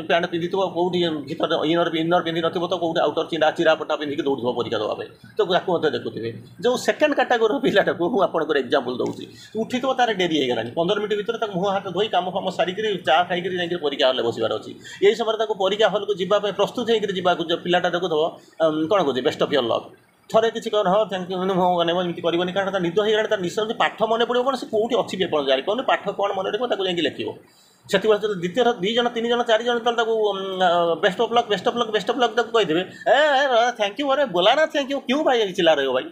पैंट पिंधि कौटी भर इनर पिंधि नो तो कौटे आउटर चिरा चिरापटा पिंधिक दौड़ परीक्षा देवा तो आपको देखुए जो सेकेंड कैटेगोरी पिलाटा को मुझे एग्जांपल दूसरी उठी तो तार डेरी होगा 15 मिनट भितर मुँह हाथ धोई कम फाम सारिक चा खाई परीक्षा हल बसबार अच्छी यही समय परीक्षा हल को जीवाई प्रस्तुत होकर पिलाटा देखुव कौन कहे बेस्ट अफ योर लक थरे किसी कौन हाँ थैंक यू एमती करनी कारण निद हो निश्चय जो पाठ मन पड़ो कौन से कौटी अच्छी भी आप जापार पाठ कौन मन रखो जाकि लिख से द्वितीय 2 जन 3 जन 4 जन best of luck best of luck best of luck कहीदेवे थैंक यू अरे बोला ना थैंक यू क्यों भाई चिल्ला रहे हो भाई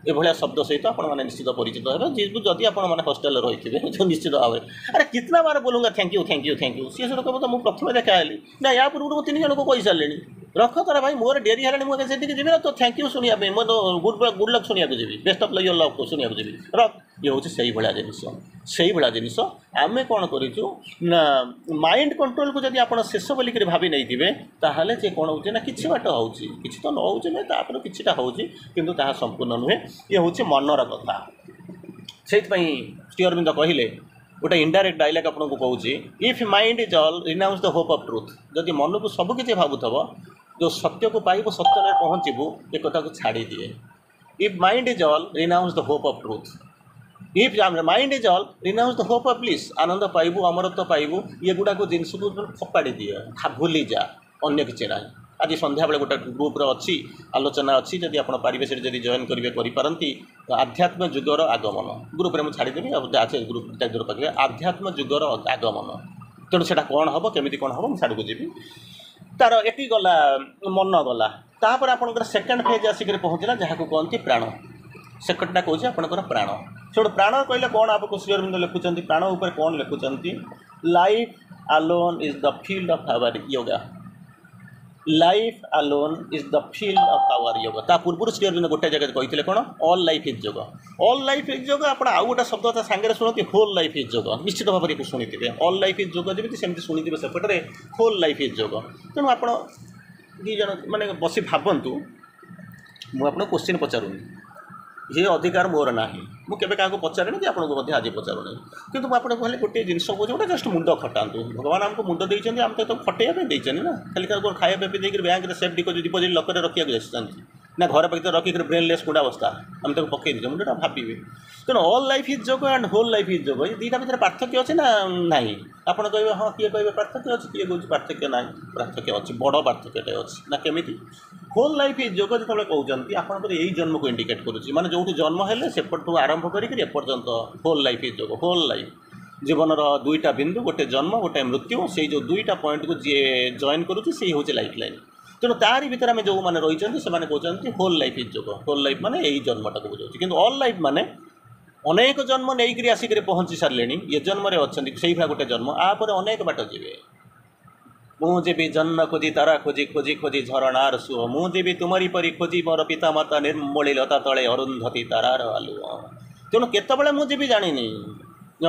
ये शब्द सहित आप निश्चित परिचित हे जदि आप हस्टेल रही थे जो निश्चित भाव अरे कितना बार बोलूँगा thank you thank you thank you सी सब कह तो मुझे प्रथम देखा ना या पूर्व 3 जन को कही सारे रख तारा भाई मोर डेरी है मुझे जी ना तो थैंक यू शुणा मैं तो गुड लक शुणा जी बेस्ट ऑफ योर लक शुणा जी रख ये हूँ से भाया जिनस आम कौन करूँ माइंड कंट्रोल को जब आप शेष बोलिक भावी नहीं थे ताहले जे कौन हो कि बाट हो तो न हो ना किटा हो संपूर्ण नुहे ये हूँ मनर कथा से श्री अरविंद कहले गोटे इनडायरेक्ट डायलॉग आपको कहूँ if mind is all renounce the hope of truth जदि मन को सबकि भावुव जो सत्य को पाइब सत्य में पहुँचबू एक कथा को छाड़ी दिए if mind is all renounce the hope of truth if mind is all renounce the hope of bliss आनंद पाइबू अमरत्व पाइबू ये गुड़ाक जिनस को फपाड़ी दिए भूली जा अन्य किसी ना आज सन्ध्या बेले गोटे ग्रुप्र अच्छी आलोचना अच्छी जब आप पारे से जॉइन करेंगे आध्यात्म जुगर आगमन ग्रुप्रे मुझे छाड़देवी ग्रुप पाखे आध्यात्म जुगर आगमन तेणु से कौन हम केमी कौन हम छाड़ू जी तार एटी गला मन गला तापर आप सेकेंड फेज आसिक पहुँचला जहाँ को कहते प्राण सेकेंडटा कौन आपंकर प्राण से प्राण कहले कौन आपको श्री अरविंद लिखुंट प्राण उपर कौन लिखुंट life alone is the field of our yoga life alone is the field of our yoga ता पूर्व श्री अरविंद गोटे जगह कहते कौन all life is yoga all life is yoga आप आउ गोटे शब्द सांगे शुणती होल लाइफ इज योग निश्चित भाव में शुणी ऑल लाइफ इज योग जमी सेमती शुणी सेपटे होल लाइफ इज योग तेणु आप दी जन मैंने बस भावतु मुझे क्वेश्चन पचारूनी ये अधिकार मोर ना मुझे क्या पचारे कि आपको आज पचारूना कि मुझे कहले गोटे जिन कहे जस्ट मुंड खटातु भगवान आमको मुंड देते आम तो खटेगा देते ना खाली खाया देकर बैंक सेफ डिपोजिट लकर रखा जाती ना घर पाखे रखिक ब्रेनलेस गुड़ा अवस्था आम तक पकई दे मुझे भावी तेणु ऑल लाइफ इज जोग एंड होल लाइफ इज जोग ये दुईटा भितर पार्थक्य अच्छे ना नहीं आपड़ कहे हाँ किए कहे पार्थक्य अच्छे किए कहे पार्थक्य ना पार्थक्य अच्छी बड़ पार्थक्यटे अच्छी ना केमी होल लाइफ इज जोग जो कहते आपंकर यही जन्म को इंडिकेट करुच्ची माने जो जन्म है सेपटू आरंभ करपर्यंत होल लाइफ इज जोग होल लाइफ जीवन दुईटा बिंदु गोटे जन्म गोटे मृत्यु से जो दुईटा पॉइंट को जी जॉइन करुच्ची से हूँ लाइफ लाइन तेणु तारी भितर आम जो मैंने रही से कहते होल लाइफ इज जोग होल लाइफ माने यही जन्मटा को बुझाऊँ कि ऑल लाइफ माने अनेक जन्म नहीं आसिक पहुँची सारे ये जन्म अच्छा से गोटे जन्म आपर अनेक बाट जी मुझे जन्म खोजी तारा खोजी खोजी खोजी झरणार सुह मुझे तुमरी परी खोजी मोर पिता माता निर्मली लता तले अरुंधति तारार आलुओ तेणु केतबले मुझे जानी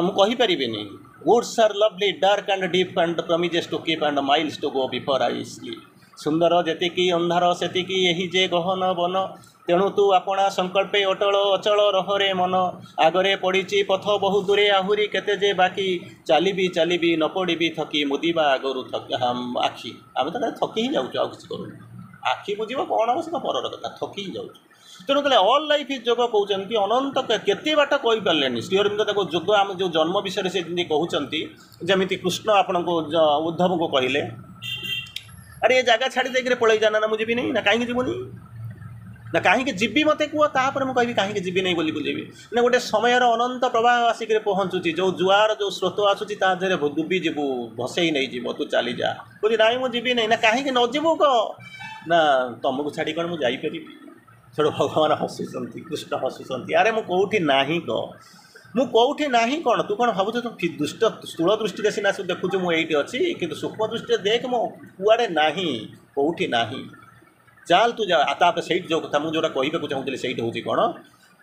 मुझे woods are lovely dark and deep and promises to keep and miles to go before I sleep सुंदर जेतिकी अंधार सेतिकी यही जे गहन वन तेणु तू आपणा संकल्पे अटल अचल रहरे मन आगरे पड़ी पथ बहु दूरे आहुरी केते जे बाकी चली न पड़ी थकी मुदिबा आगरू आखि आम तो थकी ही जाऊँ किसी करूँ आखि मुझे कौन हम से पर कथा थकी ही जाऊँ तेणु कहले ऑल लाइफ इज जोग कहते अनंत केते बाट कही पारे श्री अरविंद देखो जोग आम जो जन्म विषय से कहते जमी कृष्ण आपण को उद्धव को कहले अरे ये जगह छाड़ी देकर पलि जाना ना मुझे भी नहीं ना कहीं जीवनी ना कहीं जीवी मत कह तापर मुझे कहि कहीं जीवी नहीं बोली बुझेबी ना गोटे समय अनंत प्रवाह आसिक पहुँचुची जो जुआर जो स्रोत आसूसी डुबी जीवु भसई नहीं जीव तू चली जा बोली ना मुझे जीवी नहीं ना कहीं न जीवु कह ना तुमको छाड़ी कौन मुझे जापरि से भगवान हसुंट कृष्ण हसुंट अरे मुझे कौटी ना कह मु कौटी ना कौन तू कौन भावुँ तू दुष्ट स्थूल दृष्टि सीना देखुଛୁ मुझे अच्छी कि सूक्ष्म दृष्टि देख मो कुआड़े ना कौटी ना चाल तू जा ताप से जो कथा मुझे कहवाक चाहूँगी से हूँ कौन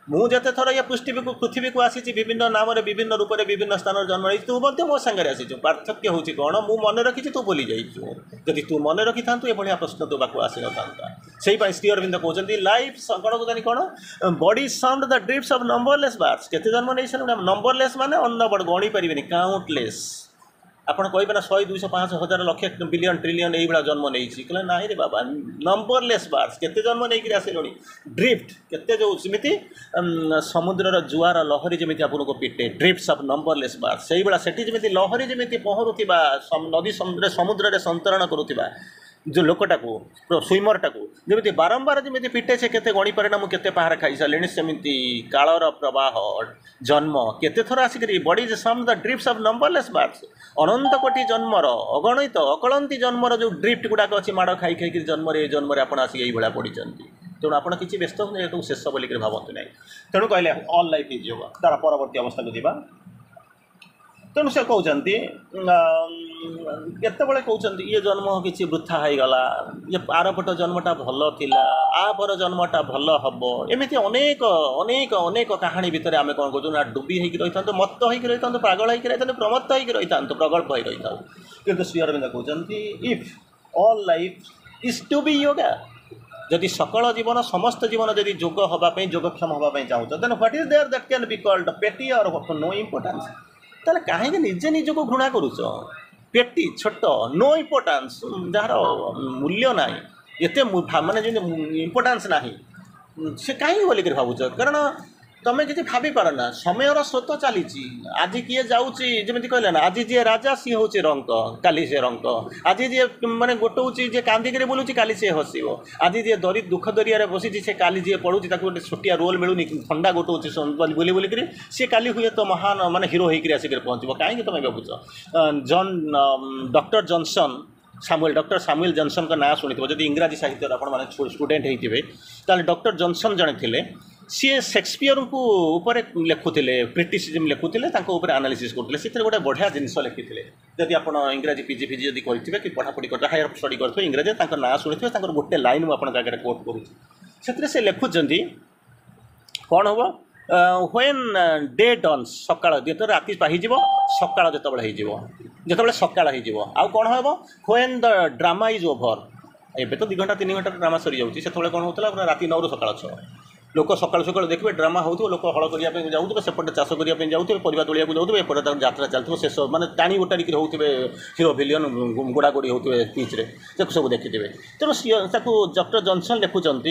मुझे थर ये पृथ्वी को आसी विभिन्न नाम विभिन्न रूप से विभिन्न स्थान जन्म रही तू मो सागर आसी पार्थक्य हूँ कौन मु मन रखी तू बोली जाइए जदि तू मन रखि था ये प्रश्न तो बाक आसी न था से श्री अरविंद कहते लाइफ कौन कहते कौन body sound the drips of numberless bars केते जन्म नहीं सारे नंबरलेस माने अनबर्ड गणी पारे काउंटलेस आपड़ कहे ना 100 200 500 1000 लक्ष बिलियन ट्रिलियन यही भाया जन्म नहीं कहले ना रे बाबा नंबरलेस बार्स केते जन्म नहीं आसिलଣି ड्रिफ्ट केते जो सेमिति समुद्रर जुआर लहरी जमी आपको पिटे ड्रिफ्ट्स ऑफ नंबरलेस बार्स से भाया सेठी जमी लहरी जमी पहरुवा नदी समुद्र में संतरण करुवा जो लोकटा को स्विमरटा को जमी बारंबार जमी पिटे से केते गणी पारे ना मुझे पहाड़ खाई सारे सेमती कालर प्रवाह जन्म केते थर आसिक body some the drips of numberless bars अनंत कोटी जन्मर अगणित अकलंती जन्मर जो ड्रिफ्ट गुड़ाक अच्छी माड़ खाई खाई जन्म आप आसिक यही भाया पड़ी तेणु आपड़ किसी व्यस्त हो शेष बोलिक भावतु ना तेणु कहले ऑल लाइफ इज जोग तार परवर्ती अवस्था को जीवा तेणु से कहते केतबले कहते ये जन्म किसी वृथा हो गला ये आरपट जन्मटा भल थिला आपर जन्मटा भल हम एमती अनेक अनेक अनेक कहानी भितर आम कौन कहूँ ना डुबी होगी रही था मत होगी रही था पागल होगी रही था प्रमत्त होगी रही था प्रगल्भ हो रही था कि श्री अरविंद कहते if all life is to be yoga जदि सकल जीवन समस्त जीवन जदि जोग हाँपाई जोगक्षम हाँपाई चाहूँ then what is there that can be called petty or know importance ताले कहीं निजे निजक घृणा करुच पेटी छोट नो इम्पोर्टेंस जार मूल्य ना ये माने इम्पोर्टेंस ना से कहीं बोलिक भावुच कारण तुम किसी भाभी पार ना समय स्रोत चली आज किए जाऊँगी कहले ना आज जी राजा सी हूँ रंक काली से रंक आज जी माने गोटौची जे कांदिक बुलूची काली से हसब आज जी दरी दुख दरिया बसी से काली जी पड़ूँ गोटे छोटिया रोल मिलूनी ठंडा गोटौची बुली बुलिक सी काली हुए तो महान माने हिरो होकर आसिक पहुँचब कहीं तुम भावुच doctor Johnson doctor Samuel Johnson का नाँ शुणी जब इंग्राजी साहित्य आप स्टूडेंट होते डॉक्टर जॉनसन जड़े थे सी शेक्सपियर को ऊपर लिखुले क्रिटिसिजम लिखुले आनालीसिस करते से गोटे बढ़िया जिनस लिखी जदि आप इंग्राजी पीजी फिजी जब करेंगे कि पढ़ापढ़ी करते हायर स्टडी करते इंग्राजी ना शुणी गोटे लाइन मुझे जगह कोट करुँच से लिखुंट कौन हम व्हेन डे डन्स सकाळ जो राति पाइब सकाळ जो सकाळ हो कौन हम when the drama is over एबे तो 2 घंटा 3 घंटा ड्रामा सरी जाऊँगी से कौन होता राति 9 रू सकाळ 6 लोक सकाल सकाल देखिए ड्रामा हो लोक हल करने जाऊे सेपटे चाष करने जाऊे परिवा तोलिया जाऊे एपटे यात्रा चलती शेष माने टाणी उटारिक होते हिरो भिलियन गोड़ा गोड़ी होते पिच्रे सब देखिथे तेणु डॉक्टर जॉनसन लिखुंट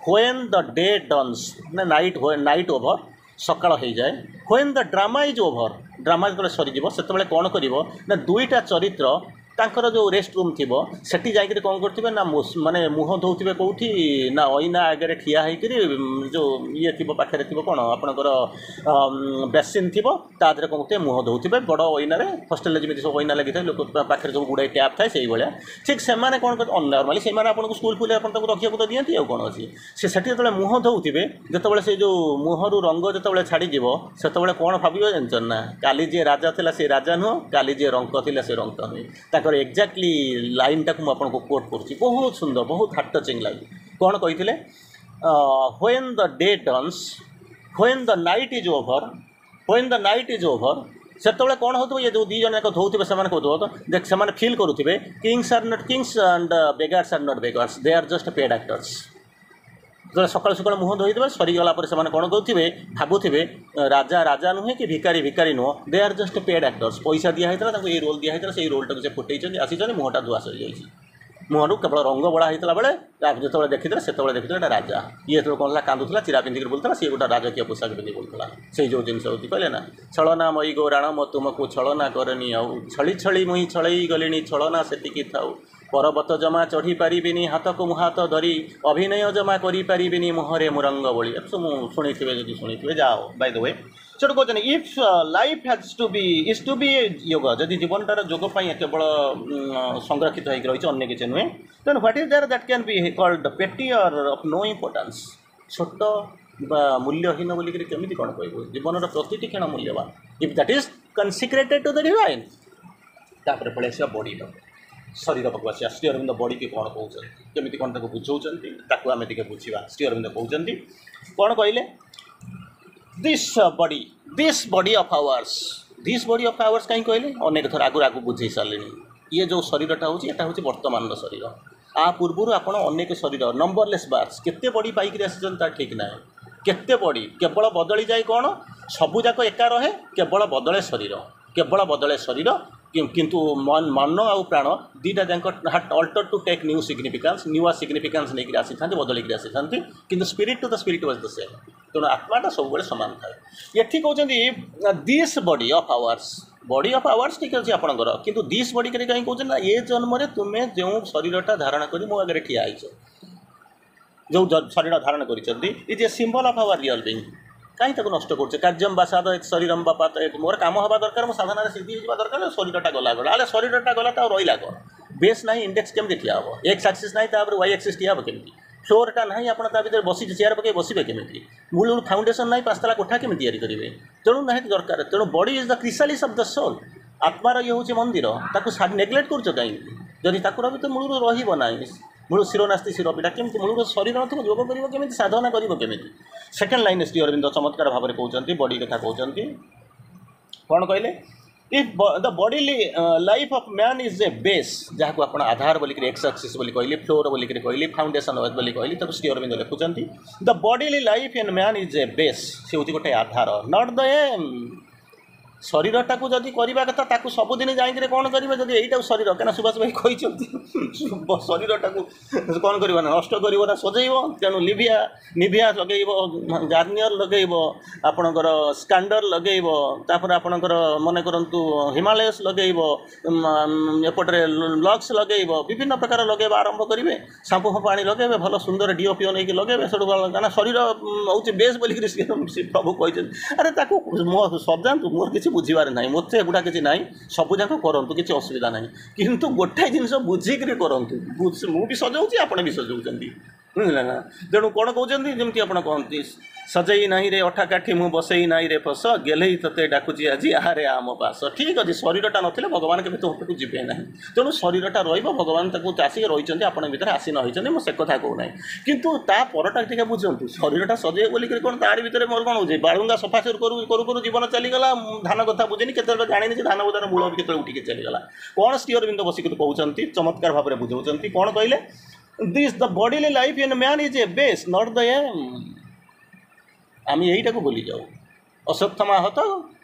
when the day done's night over सकाळ हो जाए when the drama is over drama जो सरीज से कौन कर दुईटा चरित्र तांकर जो रेस्ट रूम थी सेठी जाकर कौन करते ना माने मुह धोते कौटी ना अईना आगे ठिया होकर जो ये थी पाखे थी कौन आपणकर बेसिन थी तादे कौन करते मुह धोते बड़ अईनार हस्टेल जमी सब अईना लगी लोक पाखे सब गुड़ाई टैप थाए से भाया ठीक से कौन कर नर्माली से आपको स्कूल फुल रखा तो दिखती आउ कौन अच्छी से जो मुह धोते जो से जो मुहर रंग जो छाड़ीज से कौन भाव जानते ना काली जी राजा था से राजा नुह काली जी रंक थी से रंक नुह एक्जाक्टली लाइन टाक मुझे कोट करुँच बहुत सुंदर बहुत हार्ट टचिंग लाइन कौन कही when the day turns when the night is over when the night is over से कौन हो ये जो दी जन धोते से देख से फिल करुवे kings are not kings and beggars are not beggars they are just paid actors जो सकाल सकाल मुह धोईदे सरीगला से कौन करुवे भावुवे राजा राजा नुहे कि भिकारी भिकारी नुह they are just paid actors पैसा दिखाई ये रोल दिखाई से रोल टाक फुटे आसी मुहटा धुआ सरी मुहर केवल रंग बड़ा होता बेले जो देखते से देखते राजा ये जो कौन कांदुला चिरा पिंधिक बुलता सी गोटे राजकीय पोशाक पिंधि बुलता से जो जिन कहले ना छलना मई गो राण मो तुमको छलना करनी आउ छली छली मुई छलई गलिनी छलना सेतिकी थाउ पर्वत जमा चढ़ी पारिबिनी हाथ को हाथ धरी अभिनय जमा करी पारिबिनी मुहरे मुरंग बोली सब शुणी शुणी जाओ बाय द वे सेठ कहते if life has to be yoga जदि जीवनटार जोगपाई केवल संरक्षित होकर रही अन्य किसी नुहे then what is there that can be called petty or of know importance छोट मूल्यहीन बोलिक केमी कौन कह जीवन प्रति क्षण मूल्यवान if that is consecrated to the divine तापर पड़े आसा बॉडी शरीर पाक आसा श्री अरविंद बॉडी की कौन कहते केमी कौन बुझाऊँ आम टे बुझा श्री अरविंद कहते कौन कहले दिस बॉडी ऑफ आवर्स कहीं कहले अनेक थर आगु आगु बुझे सारे ये जो शरीरटा हूँ वर्तमान शरीर आ पूर्व आप अनेक शरीर नंबरलेस बार्स केते बॉडी पाइक आसी ठीक ना केते बॉडी केवल बदली जाए कौन सबूक एका रहे केवल बदले शरीर किंतु मन आउ प्राण दीटा जाक alter to take new significance न्यूआ सिग्निफिकेंस नहीं आसी था बदलिक आसी था कि spirit to the spirit was the same तेणु आत्माटा सब सामान थाए ये कहते दिस बॉडी ऑफ आवर्स ठीक अच्छे आपंकर किंतु दिस बॉडी कहीं कहते ना ये जन्म तुम्हें जो शरीरटा धारण कर मो आगे ठिया जो शरीर धारण कर is a symbol of our real being कहीं नष्ट कर कार्यम बासाद शरीरम बापात मोर काम हवा दरकार मो साधन सिद्धि होगा दरकार शरीरटा गला गला शरीरटा गला तो रहा कौन बेस ना इंडेक्स केमती ठिया हम एक्स एक्सिस ना वाई एक्सिस ठिया केमती फ्लोरटा ना आप बस चेयर पकड़ बसवे केमी मूल फाउंडेसन ना पाँचतला कोठा केमी या करेंगे तेणु ना दरकार तेणु body is the chrysalis of the soul आत्मार ये हूँ मंदिर ताकू नेग्लेक्ट कर कहीं जदि ताकूर तो मूल रहा मूल शिरो नास्ती शिरो पीठा केमी मूल शरीर न योग कर साधना करें सेकेंड लाइन श्री अरविंद चमत्कार भाव में कहते बॉडी कथा कहते कौन कहले if the body life of man is a base जहाँ को आप आधार बोलिक एक्स एक्सिस बोली कहली फ्लोर बोलिक कहली फाउंडेशन बोली कहली तब श्री अरविंद लिखुंट the body life in man is a base से हूँ गोटे आधार नॉट द एम शरीरटा को जदि करवा कथा सबुदिन जाकर कौन करेंगे जब यहीटा शरीर क्या सुभाष भाई कहते शरीरटा को कौन कर नष्ट कर सजेब तेणु निभिया लगे गार्नियर लगे आपणकर स्कांडर लगे आपणकर मन करूँ हिमालयस लगे एपटे लक्स लगे विभिन्न प्रकार लगे आरंभ करेंगे सांपू फाँपू आनी लगे भल सुंदर डीओपीओ नहीं लगे से शरीर हूँ बेस बोलिक प्रभु कहते अरे मो सजातु मोर किसी बुझीबार ना मत एगुड़ा किसी ना सबूक करूँ किसी असुविधा ना किंतु गोटाए जिन बुझिक करूँ मुझे सजाऊँगी आपड़ भी सजाऊँगी बुझे ना तेणु कौन कहते जमी आप कहते सजई नहीं रे अठा काठी मु बसई नहीं रे फस गेले ते डाकुची आज आरे आम पास ठीक अच्छे शरीरटा नथिले भगवान के हटू जीवे ना तेणु शरीरटा भगवान आसिक रही आपण भर आसी नई मुझे कथा कहूना किंतु ता परटा टे बुझंतु शरीरटा सजे बोलिक कौन तार भितर मोर कौन हो बालुंगा सफासुर करू जीवन चलीगला धान कथा बुझेनि के जानी धान बुदार मूल भी उठिक चलीगला कौन श्री अरविंद बसिक कहते चमत्कार भाव में बुझाऊँ कौन कहले this the body life in man is a base not the aim आम यहीटा को भूली जाऊ अश्वत्थामा हत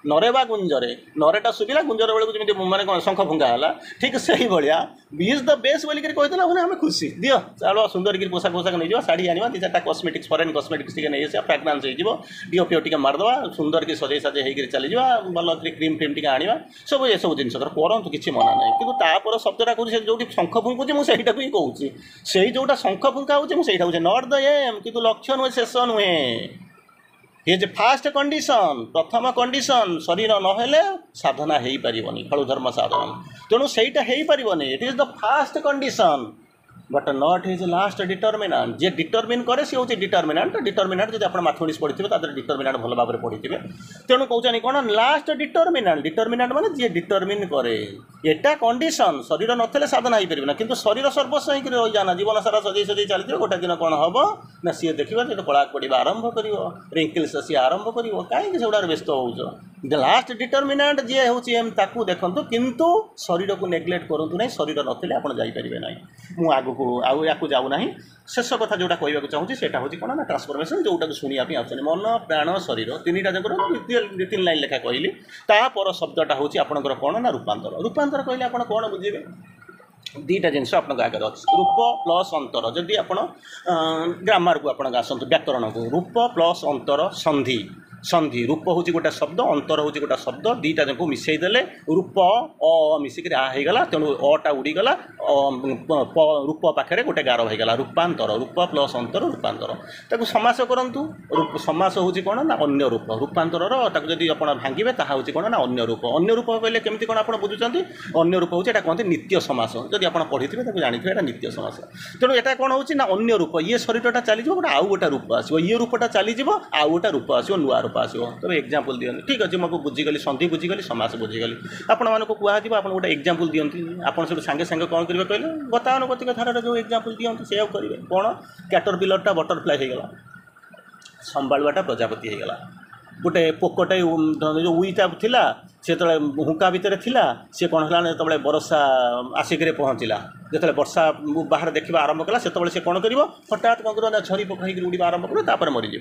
नरेवा गुंजरे नरेटा शुभिला गुंजर बेलू जमी मैंने शंख फुंका है ठीक से ही भाया बीज द बेस्ट बोलिक कहते मैंने आम खुशी दियो चलो सुंदर की पोशाक पोशाक नहीं शाढ़ी आने दी चार्टा कस्मेटिक्स फरेन कस्मेटिक्स नहीं आसा फ्राग्रान्स हो डीओ फीओ टी मारदे सुंदर की सजे सजे होकर चलीजा भल क्रीम फ्रीम टी आने सब ये सब जिन करूँ किसी मना ना कि तापर शब्दटा कौन जो शंख फुंकुची मुझे ही कहूँ से जोटा शंख फुंका हो नट द एम कि लक्ष्य नुहे शेष नुहे ये जे फास्ट कंडीशन प्रथम कंडीशन शरीर नहेले साधना हो पारनि फल धर्म साधन तेणु सहीटा हो पारनि it is the first condition but not is last determinant जे डिटर्मिन करे सी हूँ डिटर्मिनाट जब आप मैथमेटिक्स पढ़ी थे डिटर्मिनाट भल भाव में पढ़ी थे तेणु कहते कौन लास्ट डिटर्मिनाट माने जी डिटर्मिन करे एटा कंडीशन शरीर नथिले साधना हो पार ना कि शरीर सर्वस्व होकर रही जाना जीवन सारा सजे सजे चलते गोटे दिन कौन हम ना सी देखा जो कला पड़ा आरंभ कर रिंकल्स सी आरंभ कर कहीं से व्यस्त हो लास्ट डिटर्मिनाट जी हूँ एम ताकू देखूँ किंतु शरीर को नेग्लेक्ट करूँ ना शरीर नथिले आप जापारे ना मु आगू या जाऊना शेष कथा जोटा कहवाक चाहूँगी सेटा हूँ कौन ना ट्रांसफॉर्मेशन जोटा शुणापी आस मन प्राण शरीर तीन दी तीन लाइन लेखा कहली तापर शब्दटा हूँ आपंकर कौन ना रूपांतर रूपांतर कहले आप कौन बुझे दीटा जिनस आप आगे अच्छे रूप प्लस अंतर जदि आप ग्रामर को आप आसतु व्याकरण को रूप प्लस अंतर संधि संधि रूप हूँ गोटे शब्द अंतर हूँ गोटे शब्द दीटा जो मिसईदे रूप अ मिसिक आगला तेणु अटा उड़ीगला रूप पाखे गोटे गार होगा रूपांतर रूप प्लस अंतर रूपांतर ताकू समास करूँ समास हूँ कौन ना अन्य रूप रूपांतर जब आप भांगे ताहा हूँ कौन ना अन्य रूप कहले केमती कौन आप बुझुंट अन्य रूप हूँ कहते नित्य समास जब आप पढ़ी थे जानते हैं नित्य समास तेणु यहाँ कौन हो ना अन्य रूप ये शरीरटा चलीज गोटे आउ गोटे रूप आसो ये रूपटा चलीज आउ गोटे रूप आसो नुआ रूप आसो तो एग्जांपल दियंती ठीक अच्छे मुझे बुझीगली संधि बुझीगली समास बुझीगली आपण मानक कहजी आप गोटे एग्जांपल दियंती आपन सब सांगे सांगे कौन करेंगे कहले गतानुगतिक धारार जो एग्जांपल दियंती से करेंगे कौन कैटरपिलरटा बटरफ्लाई होगला संभाळवाटा प्रजापति होगला गोटे पोकटे जो उईटा थिला से हुंका भितर थिला से कौन है जो बरसा आसिक पहुँचला जो वर्षा बाहर देखा आरंभ कला से कौन कर हठात कौन कर झरी पोक उड़ा आरंभ कर मरीज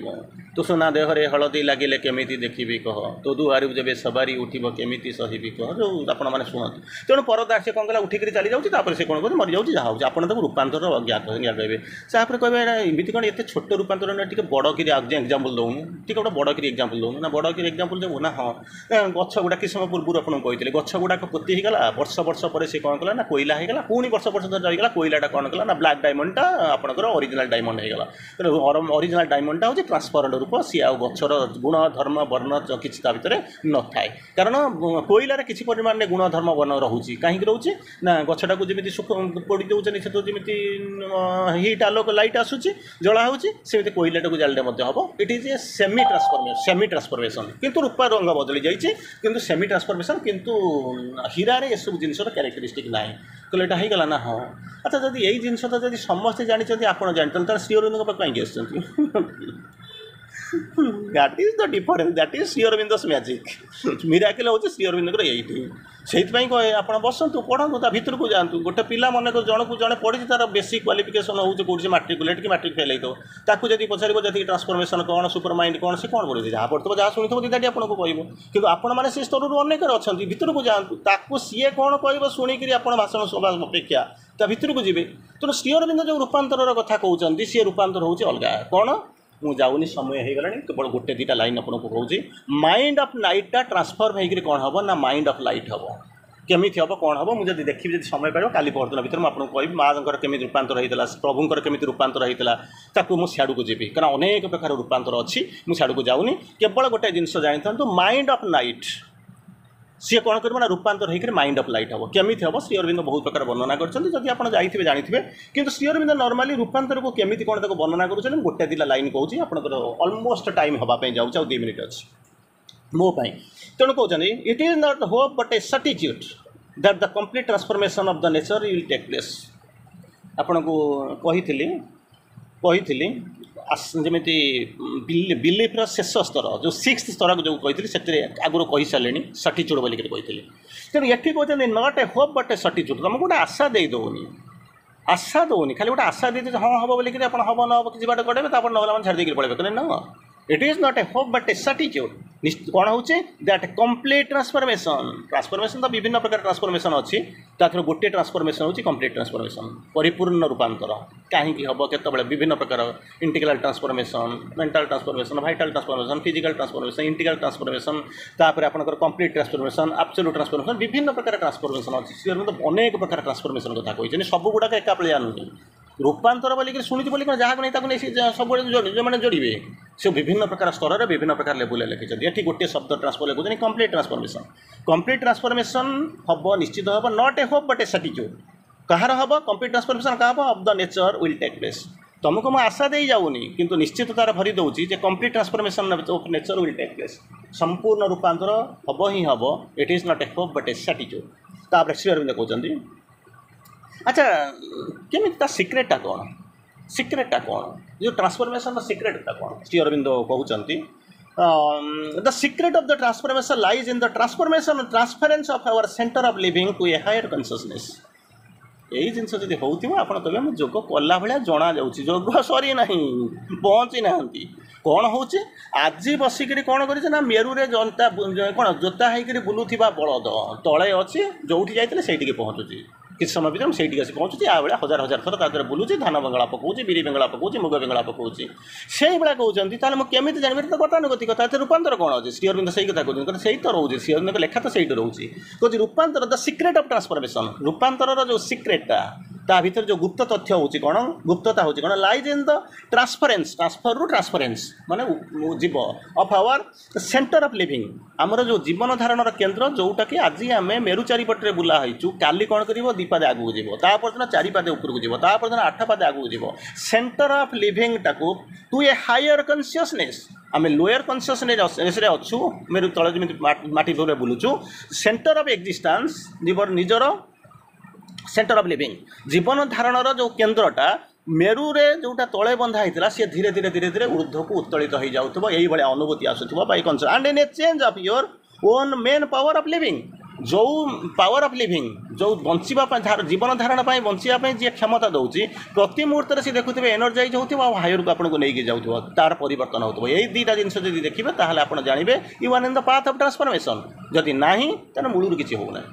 तो सुना देहरे हलदी लगिले केमी देखी कह तो दुआरू जब सवारी उठब केमी सही कह जो आपने शुणु तेणु परदा से कौन कला उठिक चली जाऊँगी से कौन कर मरी जाऊँगी जहाँ होगी आपड़ रूपांतर कहते तापर कहे एमती कौन ये छोट रूपांतर टे बड़ कि एक्जामपल दूँ ठीक गोटे बड़ कि एक्जामपल दूँ ना बड़ कि एक्जामपल देव ना हाँ गछ गुड़ा कि समय पूर्व आपको कहते गछ गुड़ाक पोती होगा वर्ष वर्ष पर से कौन कला ना कोईला होगा पुणी वर्ष वर्ष रहीगला कोईलाटा कौन कला ना ब्लैक डायमंडटा आपंकर ओरिजिनल डायमंड होगा ओरिजिनल डायमंडटा हूँ ट्रांसफरेंट रूप सी आ गचर गुण धर्म वर्ण किसी भितर न थाए कारण कोईलार किसी परिमाण में गुण धर्म वर्ण रोचे कहीं रोचे ना गछटा को जमी पोड़ी दौरान से जमी हिट आलोक लाइट आसूसी जला होती कोईलाटा को जाले हम it is a semi transformation किंतु रूपा रंग बदली जाइए सेमी ट्रांसफॉर्मेशन किंतु हीरा रे सब जिनस कैरेक्टरिस्टिक ना कहले यहाँ होगा ना हाँ अच्छा जब यही जिनसा जब समस्ते जानते आप जानते श्री अरविंद कहीं आसुँच that is the difference that is Shri Aurobindo's magic miracle हूँ श्री अरविंद यही से कहे आप बसतु पढ़ू ता भर को जातु गोटे पिला मन को जन को जड़े पढ़ी तार बेसिक क्वालिफिकेशन हूँ कौन मैट्रिकुलेट कि मैट्रिक फेल हो ताकू जब पचार जी ट्रांसफॉर्मेशन कौन सुपर माइंड कौन से कौन पढ़े जहाँ पढ़ो जहाँ शुणी दीदाटी आपको कह कि आपण से स्तर अनेक अच्छा भर को जातु ताकू सी कौन कह शुणिक आप भाषण सभा अपेक्षा ता भर को जी तेणु श्री अरविंद जो रूपांतर कथा कहते सी रूपांतर हूँ अलग कौन मुझे जाऊनी समय हो गला केवल गोटे दीटा लाइन आपको कहूँ माइंड ऑफ नाइटा ट्रांसफॉर्म होकर कौन हम ना माइंड ऑफ लाइट हम केमी हम कौन हम मुझे देखी जब समय पाइब काली परदिन भर मुझे कह माँ केमी रूपांतर होता प्रभुंर केमी रूपांतर होता ताकू मुझे सियाड़ को जी कारण अनेक प्रकार रूपांतर अच्छी मुझे सियाड़ को जाऊनी केवल गोटे जिनस जानते माइंड ऑफ नाइट सी कौन कर रूपांतर होकर माइंड ऑफ लाइट हम केमी हम श्री अरविंद बहुत प्रकार वर्णना करते आप जाइए जानते कि श्री अरविंद नॉर्मली रूपांतर को केमी कौन तक वर्णना कर गोटे दिला लाइन कहूँ आपंकर ऑलमोस्ट टाइम हाँपाई जाऊँ 2 मिनिट अच्छी मोपाई तेणु कहते it is not hope but a certitude that the complete transformation of the nature will take place आपन को कही जमी बिलीफ्र शेष स्तर जो 6th स्तर जो कही से आगुरी कही सारे सर्टिट्यूड बोलिक कही तेणु ये कहते not a hope but a certitude तुमको गोटे आशा दे दौनी आशा दौनी खाली गोटे आशा दे हाँ हम बोलिक आप हम न हम किसी बाट कटे ना छाड़ी पड़े कहते ना it is not a hope but a certitude कौन हो दैट कंप्लीट ट्रांसफॉर्मेशन तो विभिन्न प्रकार ट्रांसफॉर्मेशन अच्छी तर गोटे ट्रांसफॉर्मेशन होची कंप्लीट ट्रांसफॉर्मेशन परिपूर्ण रूपांतर कहीं हम केत विभिन्न प्रकार integral transformation mental transformation vital transformation physical transformation integral transformation तापर आपनकर कंप्लीट ट्रांसफॉर्मेशन एब्सोल्यूट ट्रांसफॉर्मेशन विभिन्न प्रकार ट्रांसफॉर्मेशन अच्छी अनेक प्रकार ट्रांसफॉर्मेशन कथा कही सब गुड़ाक एका पलिया नुहे रूपांतर बोलिक शुणी बोलिक जहाँ नहीं सब जो जोड़े से विभिन्न प्रकार स्तर में विभिन्न प्रकार लेवल लिखिं ये गोटे शब्द ट्रांसफर लिखुन कंप्लीट ट्रांसफॉर्मेशन हम निश्चित हम not a hope but a certitude कहार हम कंप्लीट ट्रांसफॉर्मेशन क्या हम of the nature will take place तुमको मुझे आशा दे जाऊनी किंतु निश्चित तार भरी दूसरी जे complete transformation of nature will take place संपूर्ण रूपांतर हम ही हम it is not a hope but a certitude तापर श्री अरविंद कहते अच्छा केमी सिक्रेटा कौन जो ट्रांसफॉर्मेशन सिक्रेटा कौन श्री अरविंद कहते the secret of the transformation lies in the transference of our centre of living to a higher consciousness यही जिनस जब हो कहे मुझे जोग कला भाया जना जोग सरी ना पहुँची ना कौन हो आज बसिक कौन कर मेरू जनता कौन जोता होकर बुलूवा बलद तले अच्छी जो जाते से पहुँचुची किसी समय भर से पहुँचुची आ भाया हजार हजार थर तरह बुलूची धान बेंगला पकाऊँ बिरी बेंगला पकाऊँ मुग बेंगला पकाऊँ से भाया कहते मुझे केमी जानवी तो गतानुगतिक कथा रूपांतर कौन अच्छे श्री अरविंद सही कथा कहते सही तो रोचे श्री अरविंद लेखा तो सही रोचे कौन रूपांतर द सिक्रेट ऑफ ट्रांसफॉर्मेशन रूपांतर जो सिक्रेटा ता भीतर जो गुप्त तथ्य होची कौन गुप्तता होची कौन लाइज इन द ट्रांसफर रु ट्रांसफरेंस माने जीव of our centre of living आमर जो जीवन धारण केन्द्र जोटा कि आज आम मेरु चारिपटे बुला होइचु काली कौन कर दीपादे आगू जीव तापर चारिपादे उपरकू जीव तापर 8 पादे आगू जीव सेंटर ऑफ लिविंग टाकू टू ए हायर कॉन्शियसनेस आम लोअर कॉन्शियसनेस अच्छु मेरु तले जमी माटी भूरे बुलुचु सेंटर ऑफ एक्जिस्टेंस जीवर निजर सेंटर ऑफ लिविंग जीवन धारणर जो केन्द्रटा मेरू रे जोटा तले बंधा होता सी धीरे धीरे धीरे धीरे ऊर्ध्व को उत्तोलित हो जाऊँ यही भाई अनुभूति आसूब बाई कॉन्स and in a change of your own main power of living जो पावर ऑफ लिविंग जो बंचा जीवन धारण बंचापी जी क्षमता दूसरी प्रति मुहूर्त से देखुए एनर्जाइज हो हायर को आपको लेकिन जाऊँ तार परिवर्तन हो यही दुईटा जिन देखिए ताहले आप जानवे you are in the path of transformation जदि ना तो मूलर किसी होना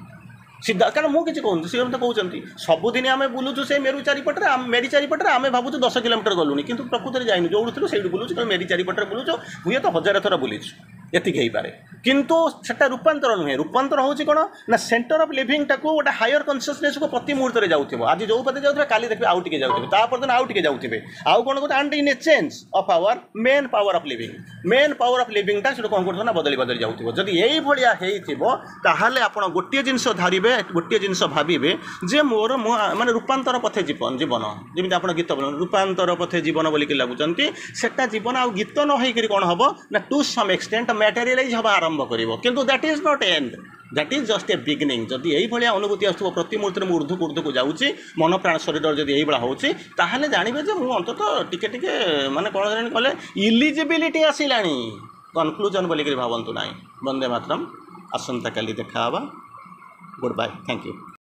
सीधा कारण मुझे कहूँ सी तो कहते सबुदिन आम बुलूचु से मेरु चारिपटे मेरी चारिपटे आम भावुँ 10 किलोमीटर गलुनी किंतु प्रकृति जाइनु जो थी से बुलूचु मेरी चारिपटे बुलूचु हुए तो 1000 थर बुलीचु एतिक हो पारे किंतु सेटा रूपांतर नुहे रूपांतर हूँ कौन ना सेंटर ऑफ लिविंग टाक गोटे हायर कॉन्शियसनेस को प्रति मुहूर्त में जाऊँ आज जो पदे जाऊँ काली देखिए आउ टे जाऊँ तापर आउ टे जाऊँ आउ कौन कहते and in a change of our main power of लिविंगटा से कौन कर बदली बदली जाऊँ जब यही भाया होताले आप गोटे जिनस धारे गोटे जिनस भावे जे मोर माने रूपांतर पथे जीवन जमी आप गीत बोल रूपांतर पथे जीवन बोलिक लगुंट से जीवन आ गीत न होकर कौन हम ना टू सम एक्सटेंट मटेरियलाइज हवा आरंभ कर किंतु that is not and that is just a beginning जदि यही भाया अनुभूति आसो प्रति मुहूर्त में ऊर्ध्व को जाऊँगी मन प्राण शरीर जब यही होची ताहले जानवे जे मु अंततः टिके माने कौन कहले इलिजिबिलिटी आसिला कनक्लूजन बोलिक भावतु ना वंदे मातरम आसंता काली देखा गुड बाय थैंक यू।